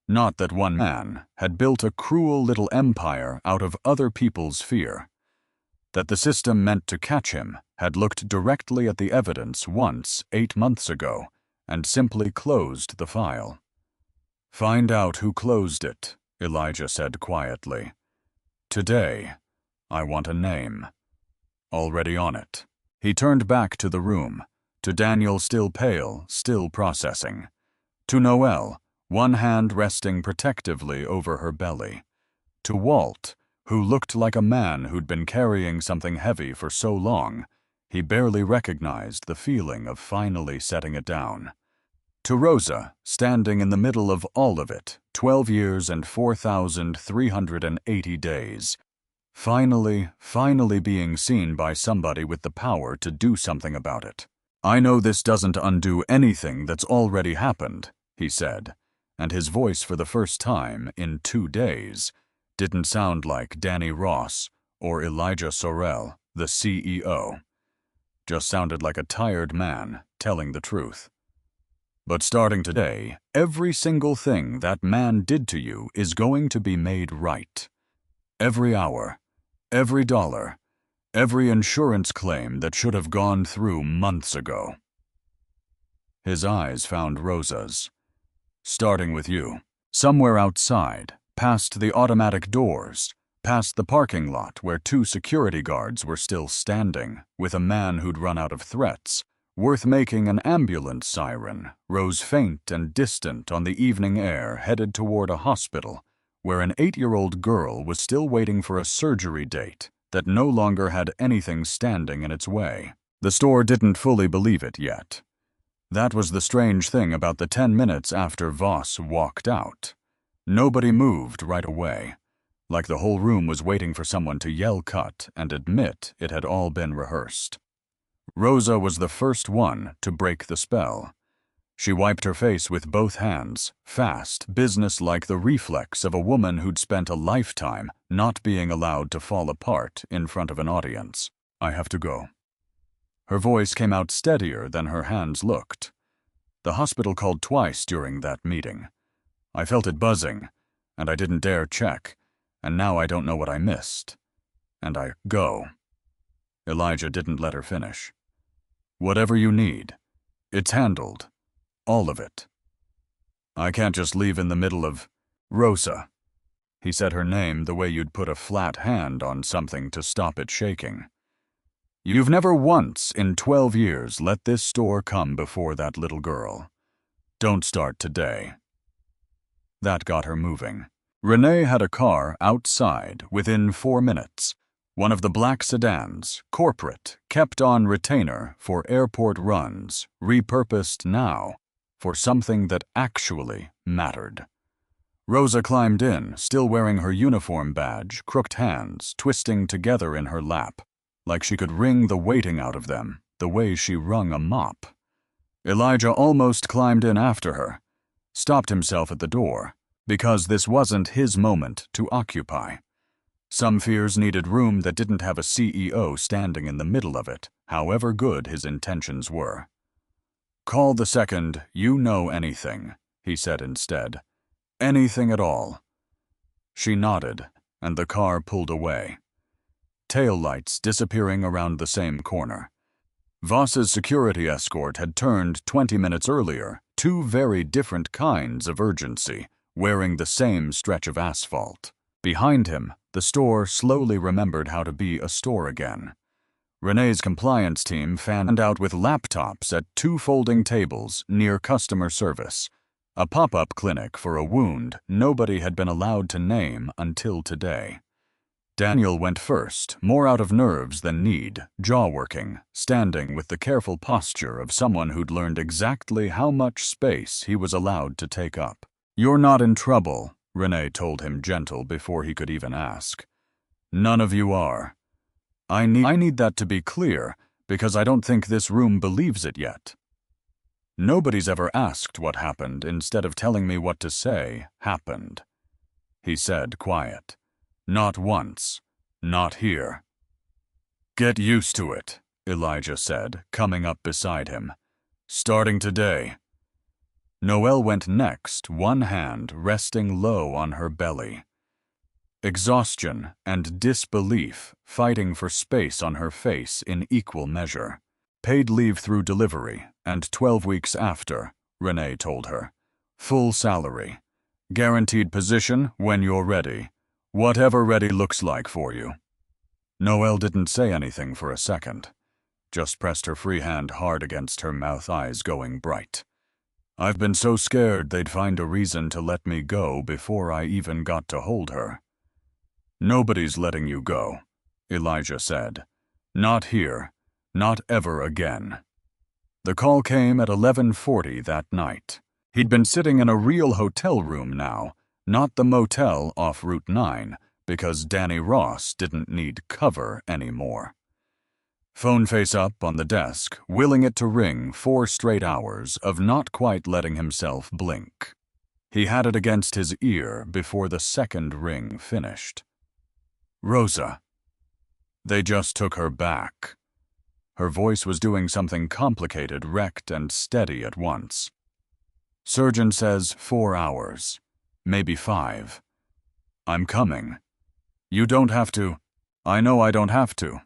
Not that one man had built a cruel little empire out of other people's fear. That the system meant to catch him had looked directly at the evidence once 8 months ago and simply closed the file. Find out who closed it, Elijah said quietly. Today, I want a name. Already on it. He turned back to the room, to Daniel, still pale, still processing. To Noelle, one hand resting protectively over her belly. To Walt, who looked like a man who'd been carrying something heavy for so long, he barely recognized the feeling of finally setting it down. To Rosa, standing in the middle of all of it, 12 years and 4,380 days. Finally being seen by somebody with the power to do something about it. I know this doesn't undo anything that's already happened, he said, and his voice for the first time in 2 days didn't sound like Danny Ross or Elijah Sorrell, the CEO. Just sounded like a tired man telling the truth. But starting today, every single thing that man did to you is going to be made right. Every hour, every dollar, every insurance claim that should have gone through months ago. His eyes found Rosa's. Starting with you. Somewhere outside, past the automatic doors, past the parking lot where 2 security guards were still standing, with a man who'd run out of threats, worth making an ambulance siren rose faint and distant on the evening air headed toward a hospital where an 8-year-old girl was still waiting for a surgery date that no longer had anything standing in its way. The store didn't fully believe it yet. That was the strange thing about the 10 minutes after Voss walked out. Nobody moved right away, like the whole room was waiting for someone to yell cut and admit it had all been rehearsed. Rosa was the first one to break the spell. She wiped her face with both hands, fast, business-like, the reflex of a woman who'd spent a lifetime not being allowed to fall apart in front of an audience. I have to go. Her voice came out steadier than her hands looked. The hospital called twice during that meeting. I felt it buzzing, and I didn't dare check, and now I don't know what I missed. And I go. Elijah didn't let her finish. Whatever you need, it's handled. All of it. I can't just leave in the middle of Rosa. He said her name the way you'd put a flat hand on something to stop it shaking. You've never once in 12 years let this store come before that little girl. Don't start today. That got her moving. Renee had a car outside within 4 minutes. One of the black sedans, corporate, kept on retainer for airport runs, repurposed now for something that actually mattered. Rosa climbed in, still wearing her uniform badge, crooked hands twisting together in her lap, like she could wring the waiting out of them, the way she wrung a mop. Elijah almost climbed in after her, stopped himself at the door, because this wasn't his moment to occupy. Some fears needed room that didn't have a CEO standing in the middle of it, however good his intentions were. Call the second you know anything, he said instead. Anything at all. She nodded, and the car pulled away. Taillights disappearing around the same corner. Voss's security escort had turned 20 minutes earlier, 2 very different kinds of urgency, wearing the same stretch of asphalt. Behind him, the store slowly remembered how to be a store again. Renee's compliance team fanned out with laptops at 2 folding tables near customer service, a pop-up clinic for a wound nobody had been allowed to name until today. Daniel went first, more out of nerves than need, jaw-working, standing with the careful posture of someone who'd learned exactly how much space he was allowed to take up. You're not in trouble, Renee told him gentle before he could even ask. None of you are. I need that to be clear, because I don't think this room believes it yet. Nobody's ever asked what happened instead of telling me what to say happened. He said, quiet. Not once. Not here. Get used to it, Elijah said, coming up beside him. Starting today. Noelle went next, one hand resting low on her belly. Exhaustion and disbelief fighting for space on her face in equal measure. Paid leave through delivery, and 12 weeks after, Renee told her. Full salary. Guaranteed position when you're ready. Whatever ready looks like for you. Noelle didn't say anything for a second. Just pressed her free hand hard against her mouth, eyes going bright. I've been so scared they'd find a reason to let me go before I even got to hold her. Nobody's letting you go, Elijah said. Not here. Not ever again. The call came at 11:40 that night. He'd been sitting in a real hotel room now, not the motel off Route 9, because Danny Ross didn't need cover anymore. Phone face up on the desk, willing it to ring 4 straight hours of not quite letting himself blink. He had it against his ear before the second ring finished. Rosa. They just took her back. Her voice was doing something complicated, wrecked and steady at once. Surgeon says 4 hours, maybe 5. I'm coming. You don't have to. I know I don't have to.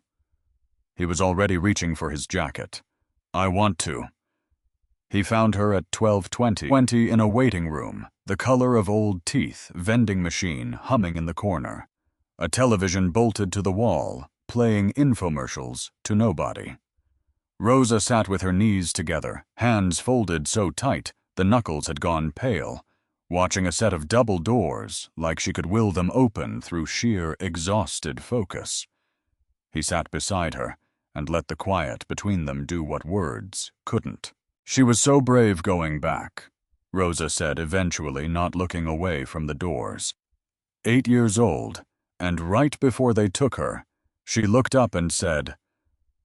He was already reaching for his jacket. I want to. He found her at 12:20 in a waiting room, the color of old teeth, vending machine humming in the corner, a television bolted to the wall, playing infomercials to nobody. Rosa sat with her knees together, hands folded so tight the knuckles had gone pale, watching a set of double doors like she could will them open through sheer exhausted focus. He sat beside her and let the quiet between them do what words couldn't. She was so brave going back, Rosa said eventually, not looking away from the doors. 8 years old, and right before they took her, she looked up and said,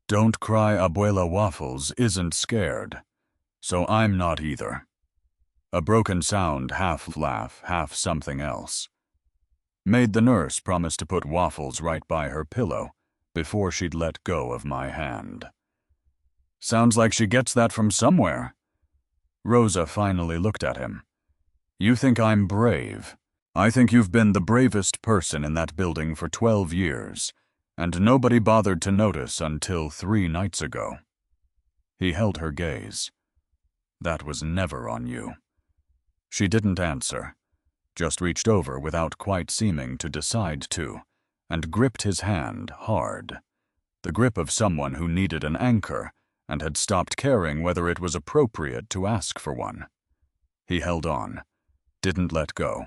"Don't cry, Abuela Waffles isn't scared, so I'm not either." A broken sound, half laugh, half something else. Made the nurse promise to put Waffles right by her pillow before she'd let go of my hand. Sounds like she gets that from somewhere. Rosa finally looked at him. You think I'm brave? I think you've been the bravest person in that building for 12 years, and nobody bothered to notice until 3 nights ago. He held her gaze. That was never on you. She didn't answer, just reached over without quite seeming to decide to, and gripped his hand hard, the grip of someone who needed an anchor and had stopped caring whether it was appropriate to ask for one. He held on, didn't let go,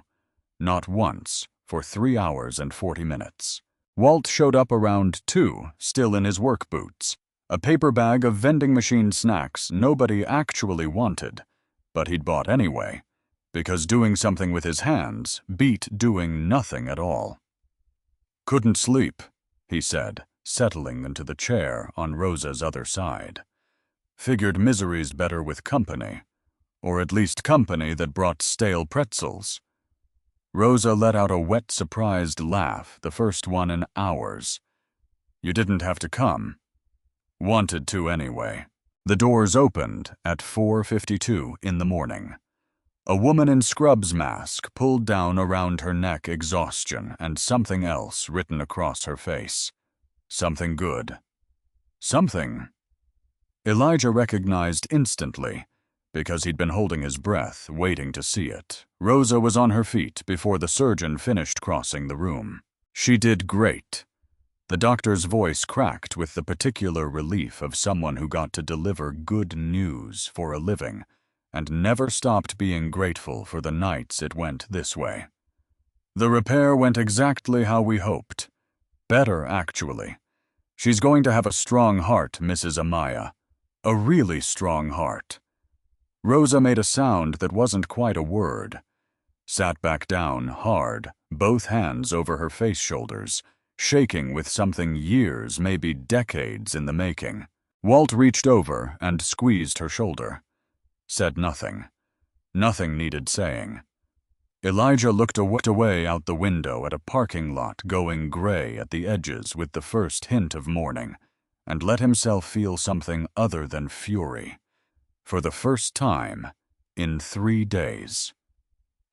not once, for 3 hours and 40 minutes. Walt showed up around 2, still in his work boots, a paper bag of vending machine snacks nobody actually wanted, but he'd bought anyway, because doing something with his hands beat doing nothing at all. Couldn't sleep, he said, settling into the chair on Rosa's other side. Figured misery's better with company, or at least company that brought stale pretzels. Rosa let out a wet, surprised laugh, the first one in hours. You didn't have to come. Wanted to anyway. The doors opened at 4:52 in the morning. A woman in scrubs mask pulled down around her neck, exhaustion, and something else written across her face. Something good. Something. Elijah recognized instantly, because he'd been holding his breath, waiting to see it. Rosa was on her feet before the surgeon finished crossing the room. She did great. The doctor's voice cracked with the particular relief of someone who got to deliver good news for a living, and never stopped being grateful for the nights it went this way. The repair went exactly how we hoped. Better, actually. She's going to have a strong heart, Mrs. Amaya. A really strong heart. Rosa made a sound that wasn't quite a word. Sat back down, hard, both hands over her face shoulders, shaking with something years, maybe decades in the making. Walt reached over and squeezed her shoulder. Said nothing. Nothing needed saying. Elijah looked away out the window at a parking lot going gray at the edges with the first hint of morning, and let himself feel something other than fury. For the first time in 3 days.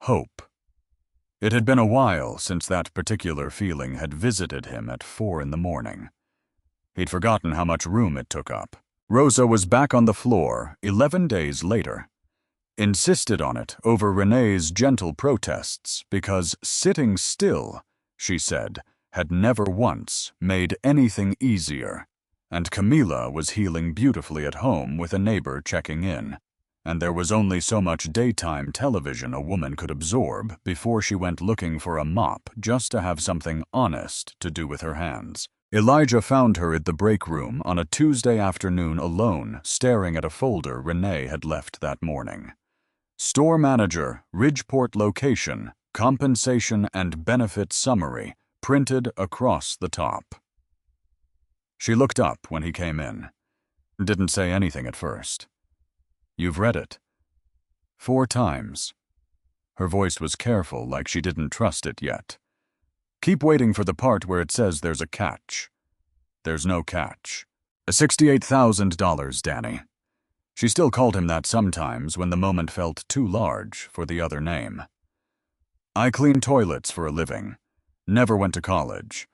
Hope. It had been a while since that particular feeling had visited him at 4 in the morning. He'd forgotten how much room it took up. Rosa was back on the floor 11 days later. Insisted on it over Renee's gentle protests because sitting still, she said, had never once made anything easier, and Camila was healing beautifully at home with a neighbor checking in, and there was only so much daytime television a woman could absorb before she went looking for a mop just to have something honest to do with her hands. Elijah found her at the break room on a Tuesday afternoon alone, staring at a folder Renee had left that morning. Store Manager, Ridgeport Location, Compensation and Benefit Summary, printed across the top. She looked up when he came in. Didn't say anything at first. "You've read it?" "4 times. Her voice was careful, like she didn't trust it yet. "Keep waiting for the part where it says there's a catch." "There's no catch." $68,000, Danny. She still called him that sometimes when the moment felt too large for the other name. "I clean toilets for a living. Never went to college.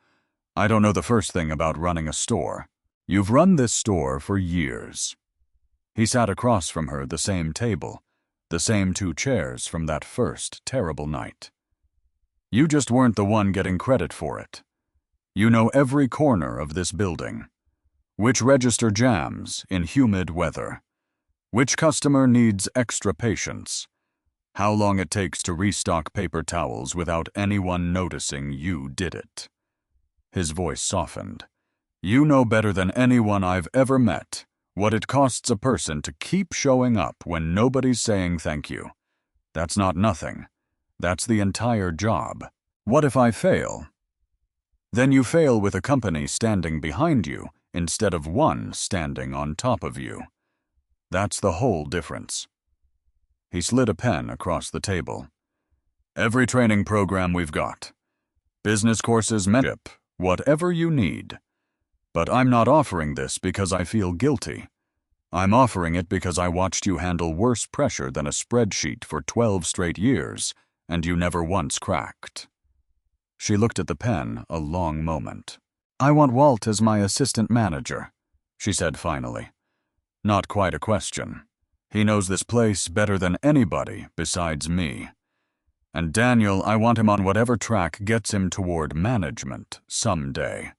I don't know the first thing about running a store." "You've run this store for years." He sat across from her, the same table, the same 2 chairs from that first terrible night. "You just weren't the one getting credit for it. You know every corner of this building. Which register jams in humid weather. Which customer needs extra patience. How long it takes to restock paper towels without anyone noticing you did it." His voice softened. "You know better than anyone I've ever met what it costs a person to keep showing up when nobody's saying thank you. That's not nothing. That's the entire job. What if I fail? Then you fail with a company standing behind you instead of one standing on top of you. That's the whole difference." He slid a pen across the table. "Every training program we've got. Business courses, mentorship, whatever you need. But I'm not offering this because I feel guilty. I'm offering it because I watched you handle worse pressure than a spreadsheet for 12 straight years, and you never once cracked." She looked at the pen a long moment. "I want Walt as my assistant manager," she said finally. Not quite a question. He knows this place better than anybody besides me. And Daniel, I want him on whatever track gets him toward management someday.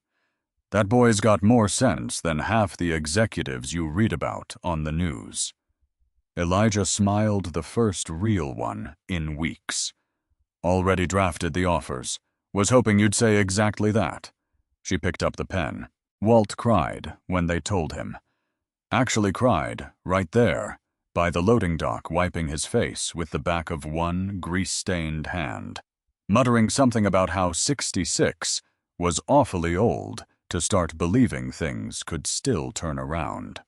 That boy's got more sense than half the executives you read about on the news." Elijah smiled, the first real one in weeks. "Already drafted the offers. Was hoping you'd say exactly that." She picked up the pen. "Walt cried when they told him. Actually cried, right there, by the loading dock, wiping his face with the back of one grease-stained hand, muttering something about how 66 was awfully old to start believing things could still turn around."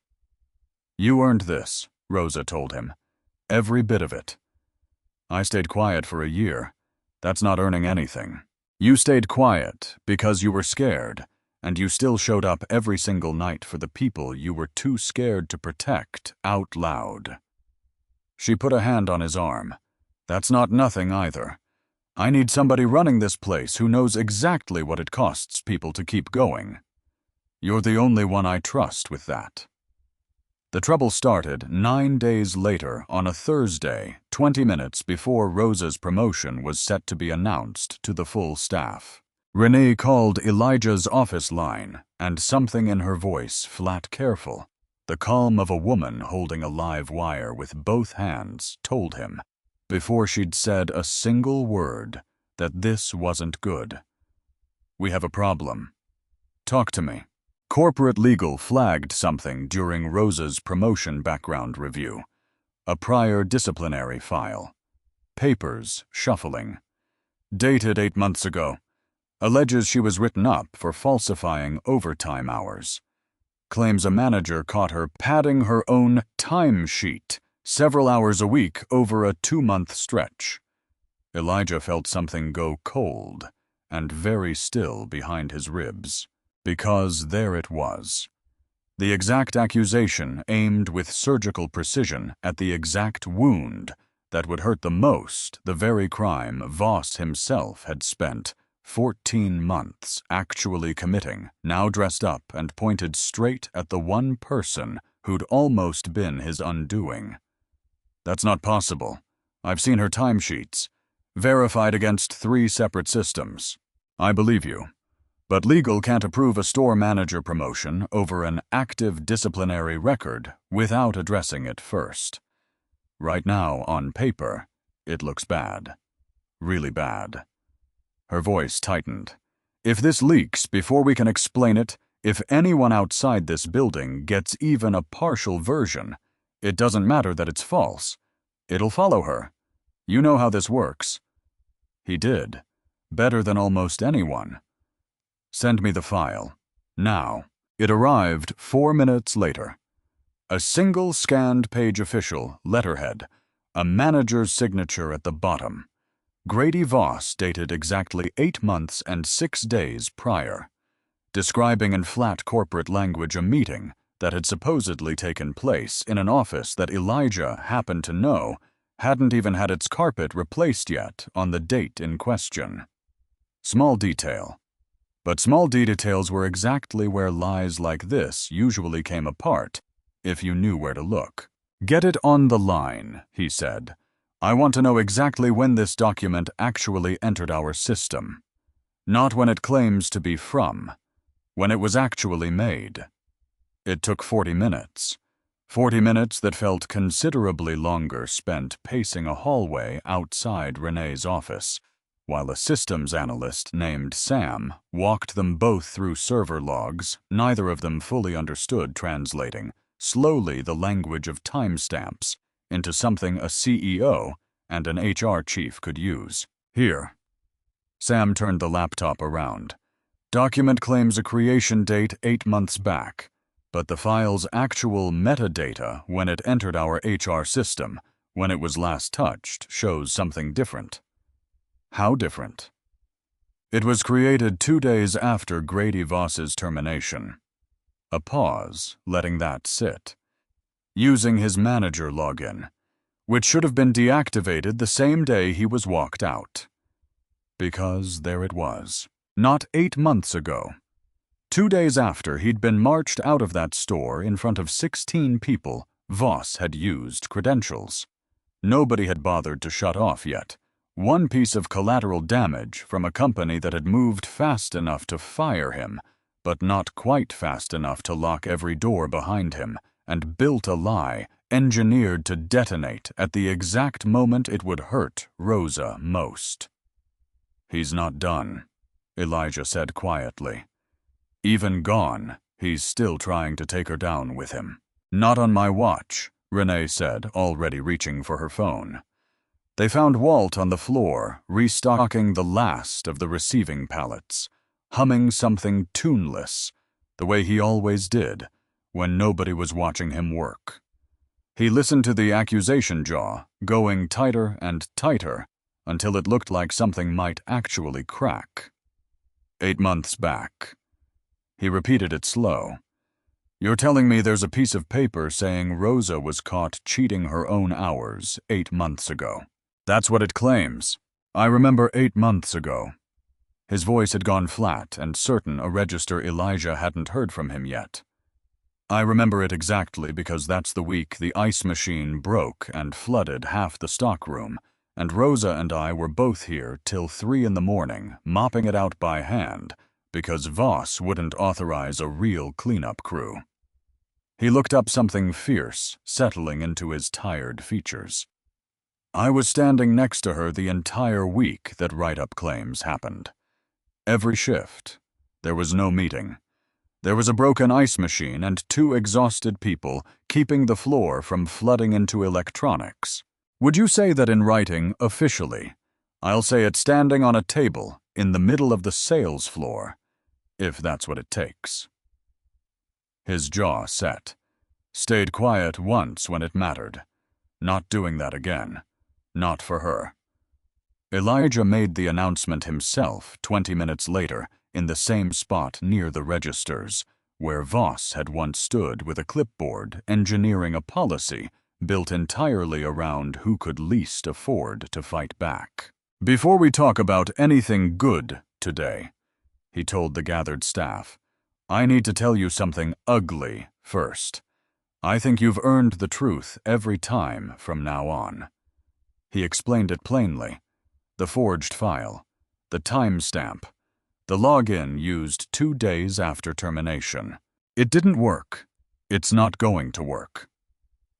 "You earned this," Rosa told him. "Every bit of it." "I stayed quiet for a year. That's not earning anything." "You stayed quiet because you were scared, and you still showed up every single night for the people you were too scared to protect out loud." She put a hand on his arm. "That's not nothing either. I need somebody running this place who knows exactly what it costs people to keep going. You're the only one I trust with that." The trouble started 9 days later on a Thursday, 20 minutes before Rosa's promotion was set to be announced to the full staff. Renee called Elijah's office line, and something in her voice, flat careful, the calm of a woman holding a live wire with both hands, told him, before she'd said a single word, that this wasn't good. "We have a problem. Talk to me." Corporate legal flagged something during Rosa's promotion background review. A prior disciplinary file. Papers shuffling. Dated 8 months ago. Alleges she was written up for falsifying overtime hours. Claims a manager caught her padding her own timesheet several hours a week over a 2-month stretch. Elijah felt something go cold and very still behind his ribs. Because there it was. The exact accusation aimed with surgical precision at the exact wound that would hurt the most, the very crime Voss himself had spent 14 months actually committing, now dressed up and pointed straight at the one person who'd almost been his undoing. "That's not possible. I've seen her timesheets, verified against 3 separate systems." "I believe you. But legal can't approve a store manager promotion over an active disciplinary record without addressing it first. Right now, on paper, it looks bad. Really bad." Her voice tightened. If this leaks before we can explain it, if anyone outside this building gets even a partial version, it doesn't matter that it's false. It'll follow her. You know how this works." He did. Better than almost anyone. "Send me the file. Now." It arrived 4 minutes later. A single scanned page official, letterhead, a manager's signature at the bottom. Grady Voss, dated exactly 8 months and 6 days prior, describing in flat corporate language a meeting that had supposedly taken place in an office that Elijah happened to know hadn't even had its carpet replaced yet on the date in question. Small detail. But small details were exactly where lies like this usually came apart, if you knew where to look. "Get it on the line," he said. "I want to know exactly when this document actually entered our system. Not when it claims to be from. When it was actually made." It took 40 minutes. 40 minutes that felt considerably longer spent pacing a hallway outside Renee's office, while a systems analyst named Sam walked them both through server logs, neither of them fully understood translating, slowly the language of timestamps, into something a CEO and an HR chief could use. "Here." Sam turned the laptop around. "Document claims a creation date 8 months back, but the file's actual metadata when it entered our HR system, when it was last touched, shows something different." "How different?" "It was created 2 days after Grady Voss's termination." A pause, letting that sit. "Using his manager login, which should have been deactivated the same day he was walked out." Because there it was. Not 8 months ago. 2 days after he'd been marched out of that store in front of 16 people, Voss had used credentials. Nobody had bothered to shut off yet. One piece of collateral damage from a company that had moved fast enough to fire him, but not quite fast enough to lock every door behind him, and built a lie engineered to detonate at the exact moment it would hurt Rosa most. "He's not done," Elijah said quietly. "Even gone, he's still trying to take her down with him." "Not on my watch," Renee said, already reaching for her phone. They found Walt on the floor, restocking the last of the receiving pallets, humming something tuneless, the way he always did, when nobody was watching him work. He listened to the accusation jaw, going tighter and tighter, until it looked like something might actually crack. 8 months back. He repeated it slow. "You're telling me there's a piece of paper saying Rosa was caught cheating her own hours 8 months ago. That's what it claims. I remember 8 months ago." His voice had gone flat and certain a register Elijah hadn't heard from him yet. "I remember it exactly because that's the week the ice machine broke and flooded half the stockroom, and Rosa and I were both here till 3 in the morning, mopping it out by hand, because Voss wouldn't authorize a real cleanup crew." He looked up something fierce, settling into his tired features. "I was standing next to her the entire week that write-up claims happened. Every shift. There was no meeting. There was a broken ice machine and 2 exhausted people keeping the floor from flooding into electronics. Would you say that in writing, officially? I'll say it standing on a table in the middle of the sales floor, if that's what it takes." His jaw set. Stayed quiet once when it mattered. Not doing that again. Not for her. Elijah made the announcement himself 20 minutes later in the same spot near the registers, where Voss had once stood with a clipboard engineering a policy built entirely around who could least afford to fight back. "Before we talk about anything good today," he told the gathered staff, "I need to tell you something ugly first. I think you've earned the truth every time from now on." He explained it plainly. The forged file, the timestamp, the login used 2 days after termination. It didn't work. It's not going to work.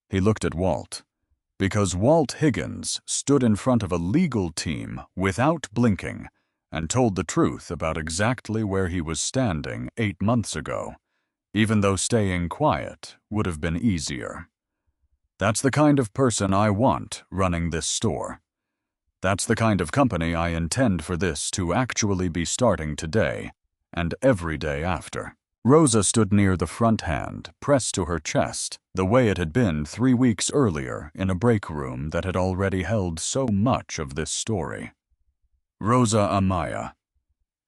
He looked at Walt. Because Walt Higgins stood in front of a legal team without blinking and told the truth about exactly where he was standing 8 months ago, even though staying quiet would have been easier. That's the kind of person I want running this store. That's the kind of company I intend for this to actually be starting today and every day after. Rosa stood near the front hand, pressed to her chest, the way it had been 3 weeks earlier in a break room that had already held so much of this story. Rosa Amaya.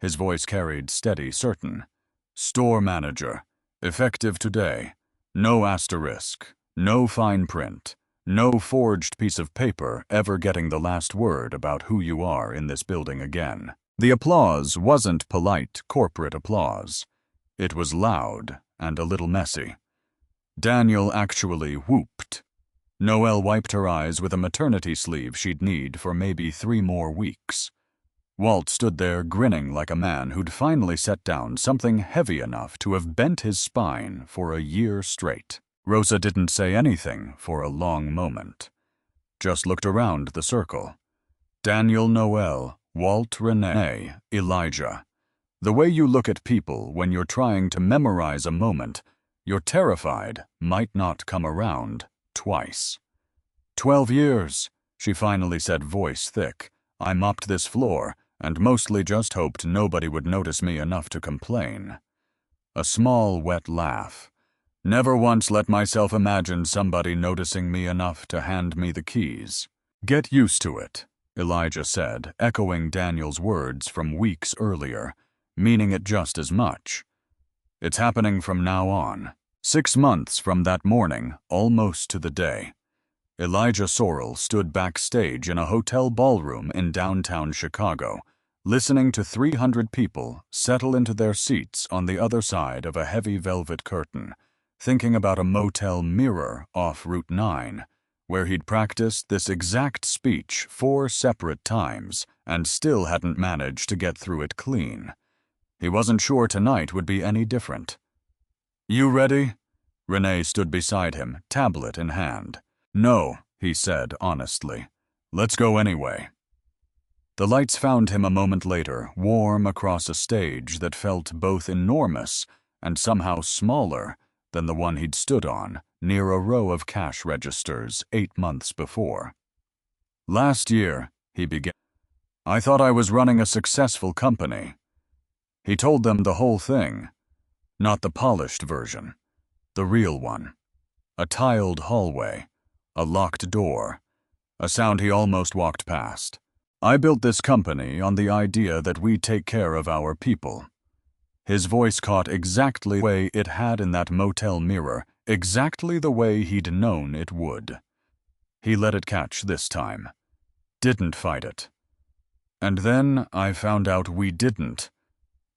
His voice carried steady, certain. Store manager. Effective today. No asterisk. No fine print. No forged piece of paper ever getting the last word about who you are in this building again. The applause wasn't polite corporate applause. It was loud and a little messy. Daniel actually whooped. Noelle wiped her eyes with a maternity sleeve she'd need for maybe 3 more weeks. Walt stood there grinning like a man who'd finally set down something heavy enough to have bent his spine for a year straight. Rosa didn't say anything for a long moment. Just looked around the circle. Daniel, Noelle, Walt, Renee, Elijah. The way you look at people when you're trying to memorize a moment you're terrified might not come around twice. 12 years, she finally said, voice thick. I mopped this floor and mostly just hoped nobody would notice me enough to complain. A small, wet laugh. Never once let myself imagine somebody noticing me enough to hand me the keys. Get used to it, Elijah said, echoing Daniel's words from weeks earlier, meaning it just as much. It's happening from now on. 6 months from that morning, almost to the day. Elijah Sorrell stood backstage in a hotel ballroom in downtown Chicago, listening to 300 people settle into their seats on the other side of a heavy velvet curtain, thinking about a motel Mirror off Route 9, where he'd practiced this exact speech 4 separate times and still hadn't managed to get through it clean. He wasn't sure tonight would be any different. You ready? Renee stood beside him, tablet in hand. No, he said honestly. Let's go anyway. The lights found him a moment later, warm across a stage that felt both enormous and somehow smaller than the one he'd stood on, near a row of cash registers 8 months before. Last year, he began, I thought I was running a successful company. He told them the whole thing, not the polished version, the real one. A tiled hallway, a locked door, a sound he almost walked past. I built this company on the idea that we take care of our people. His voice caught exactly the way it had in that motel Mirror, exactly the way he'd known it would. He let it catch this time. Didn't fight it. And then I found out we didn't.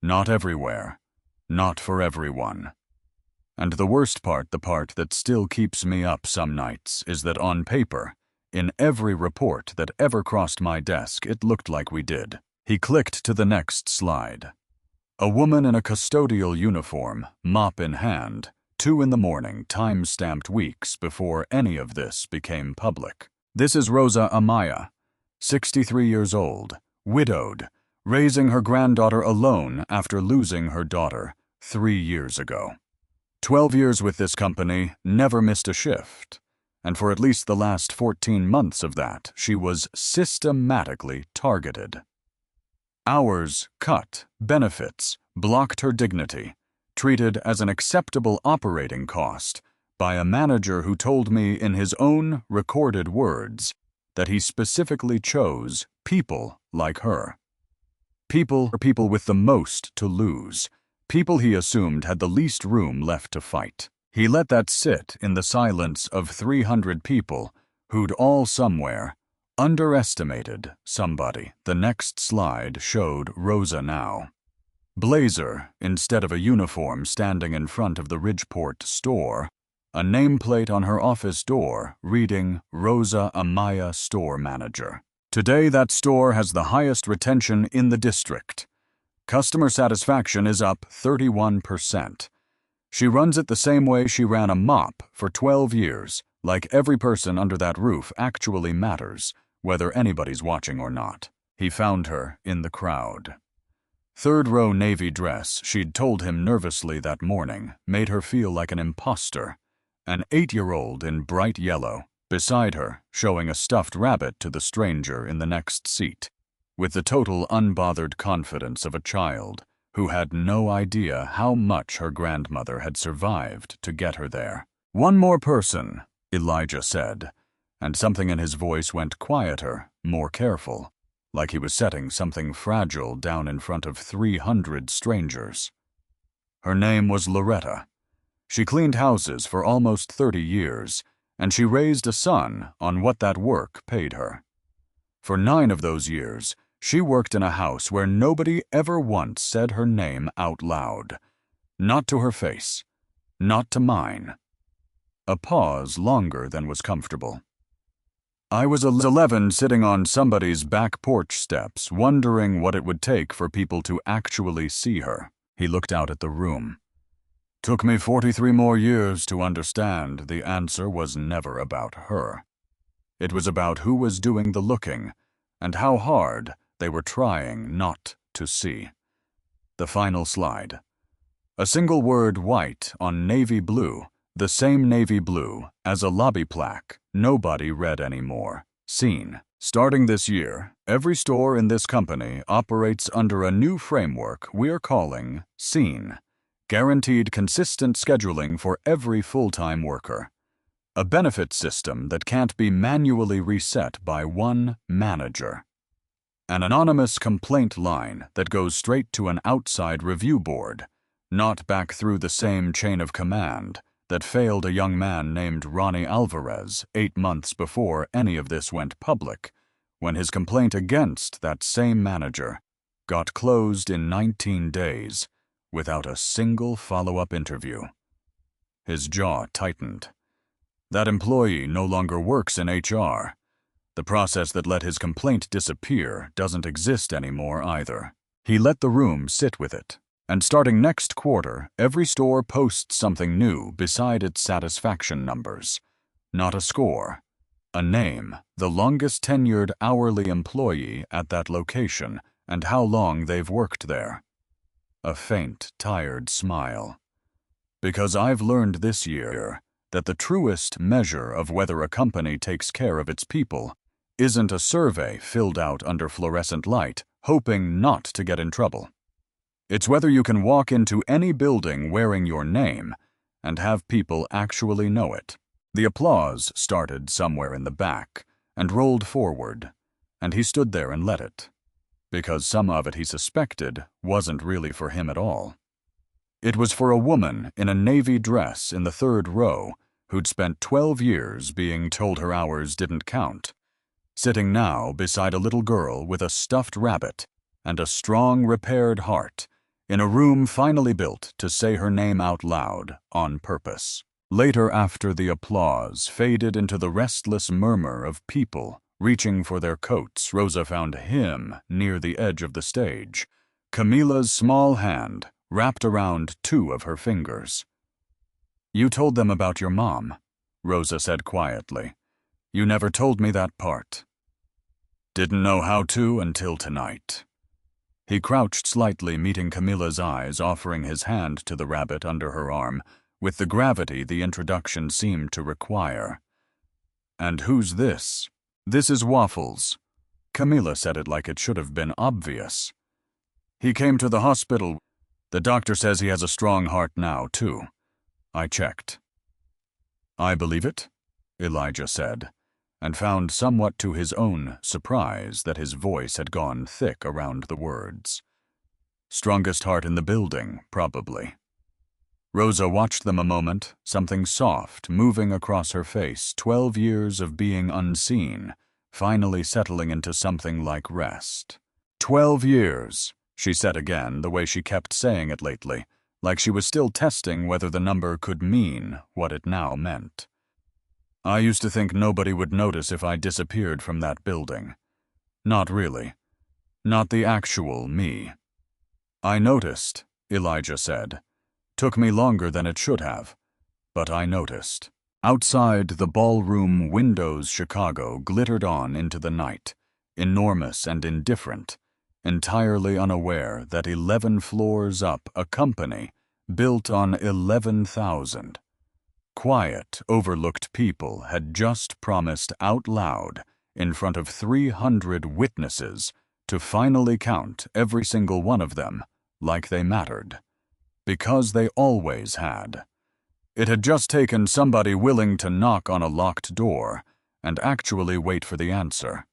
Not everywhere. Not for everyone. And the worst part, the part that still keeps me up some nights, is that on paper, in every report that ever crossed my desk, it looked like we did. He clicked to the next slide. A woman in a custodial uniform, mop in hand, 2 in the morning, time-stamped weeks before any of this became public. This is Rosa Amaya, 63 years old, widowed, raising her granddaughter alone after losing her daughter 3 years ago. 12 years with this company, never missed a shift. And for at least the last 14 months of that, she was systematically targeted. Hours cut, benefits, blocked her dignity, treated as an acceptable operating cost by a manager who told me in his own recorded words that he specifically chose people like her. People with the most to lose, people he assumed had the least room left to fight. He let that sit in the silence of 300 people who'd all somewhere underestimated somebody. The next slide showed Rosa now. Blazer instead of a uniform, standing in front of the Ridgeport store, a nameplate on her office door reading Rosa Amaya Store Manager. Today that store has the highest retention in the district. Customer satisfaction is up 31%. She runs it the same way she ran a mop for 12 years, like every person under that roof actually matters, whether anybody's watching or not. He found her in the crowd. Third-row navy dress she'd told him nervously that morning made her feel like an imposter. An 8-year-old in bright yellow, beside her, showing a stuffed rabbit to the stranger in the next seat, with the total unbothered confidence of a child who had no idea how much her grandmother had survived to get her there. "One more person," Elijah said, and something in his voice went quieter, more careful, like he was setting something fragile down in front of 300 strangers. Her name was Loretta. She cleaned houses for almost 30 years, and she raised a son on what that work paid her. For 9 of those years, she worked in a house where nobody ever once said her name out loud. Not to her face. Not to mine. A pause longer than was comfortable. I was 11 sitting on somebody's back porch steps, wondering what it would take for people to actually see her. He looked out at the room. Took me 43 more years to understand the answer was never about her. It was about who was doing the looking, and how hard they were trying not to see. The final slide. A single word white on navy blue, the same navy blue as a lobby plaque nobody read anymore. Seen. Starting this year, every store in this company operates under a new framework we're calling Seen. Guaranteed consistent scheduling for every full-time worker. A benefit system that can't be manually reset by one manager. An anonymous complaint line that goes straight to an outside review board, not back through the same chain of command that failed a young man named Ronnie Alvarez 8 months before any of this went public, when his complaint against that same manager got closed in 19 days without a single follow-up interview. His jaw tightened. That employee no longer works in HR. The process that let his complaint disappear doesn't exist anymore either. He let the room sit with it. And starting next quarter, every store posts something new beside its satisfaction numbers. Not a score. A name, the longest tenured hourly employee at that location, and how long they've worked there. A faint, tired smile. Because I've learned this year that the truest measure of whether a company takes care of its people isn't a survey filled out under fluorescent light, hoping not to get in trouble. It's whether you can walk into any building wearing your name and have people actually know it. The applause started somewhere in the back and rolled forward, and he stood there and let it, because some of it he suspected wasn't really for him at all. It was for a woman in a navy dress in the 3rd row who'd spent 12 years being told her hours didn't count, sitting now beside a little girl with a stuffed rabbit and a strong, repaired heart, in a room finally built to say her name out loud on purpose. Later, after the applause faded into the restless murmur of people reaching for their coats, Rosa found him near the edge of the stage, Camila's small hand wrapped around 2 of her fingers. "You told them about your mom," Rosa said quietly. "You never told me that part." "Didn't know how to until tonight." He crouched slightly, meeting Camila's eyes, offering his hand to the rabbit under her arm, with the gravity the introduction seemed to require. "And who's this?" "This is Waffles." Camila said it like it should have been obvious. "He came to the hospital. The doctor says he has a strong heart now, too. I checked." "I believe it," Elijah said, and found somewhat to his own surprise that his voice had gone thick around the words. "Strongest heart in the building, probably." Rosa watched them a moment, something soft moving across her face, 12 years of being unseen, finally settling into something like rest. 12 years, she said again, the way she kept saying it lately, like she was still testing whether the number could mean what it now meant. "I used to think nobody would notice if I disappeared from that building. Not really. Not the actual me." "I noticed," Elijah said. "Took me longer than it should have, but I noticed." Outside, the ballroom windows Chicago glittered on into the night, enormous and indifferent, entirely unaware that 11 floors up a company built on 11,000 quiet, overlooked people had just promised out loud in front of 300 witnesses to finally count every single one of them like they mattered. Because they always had. It had just taken somebody willing to knock on a locked door and actually wait for the answer.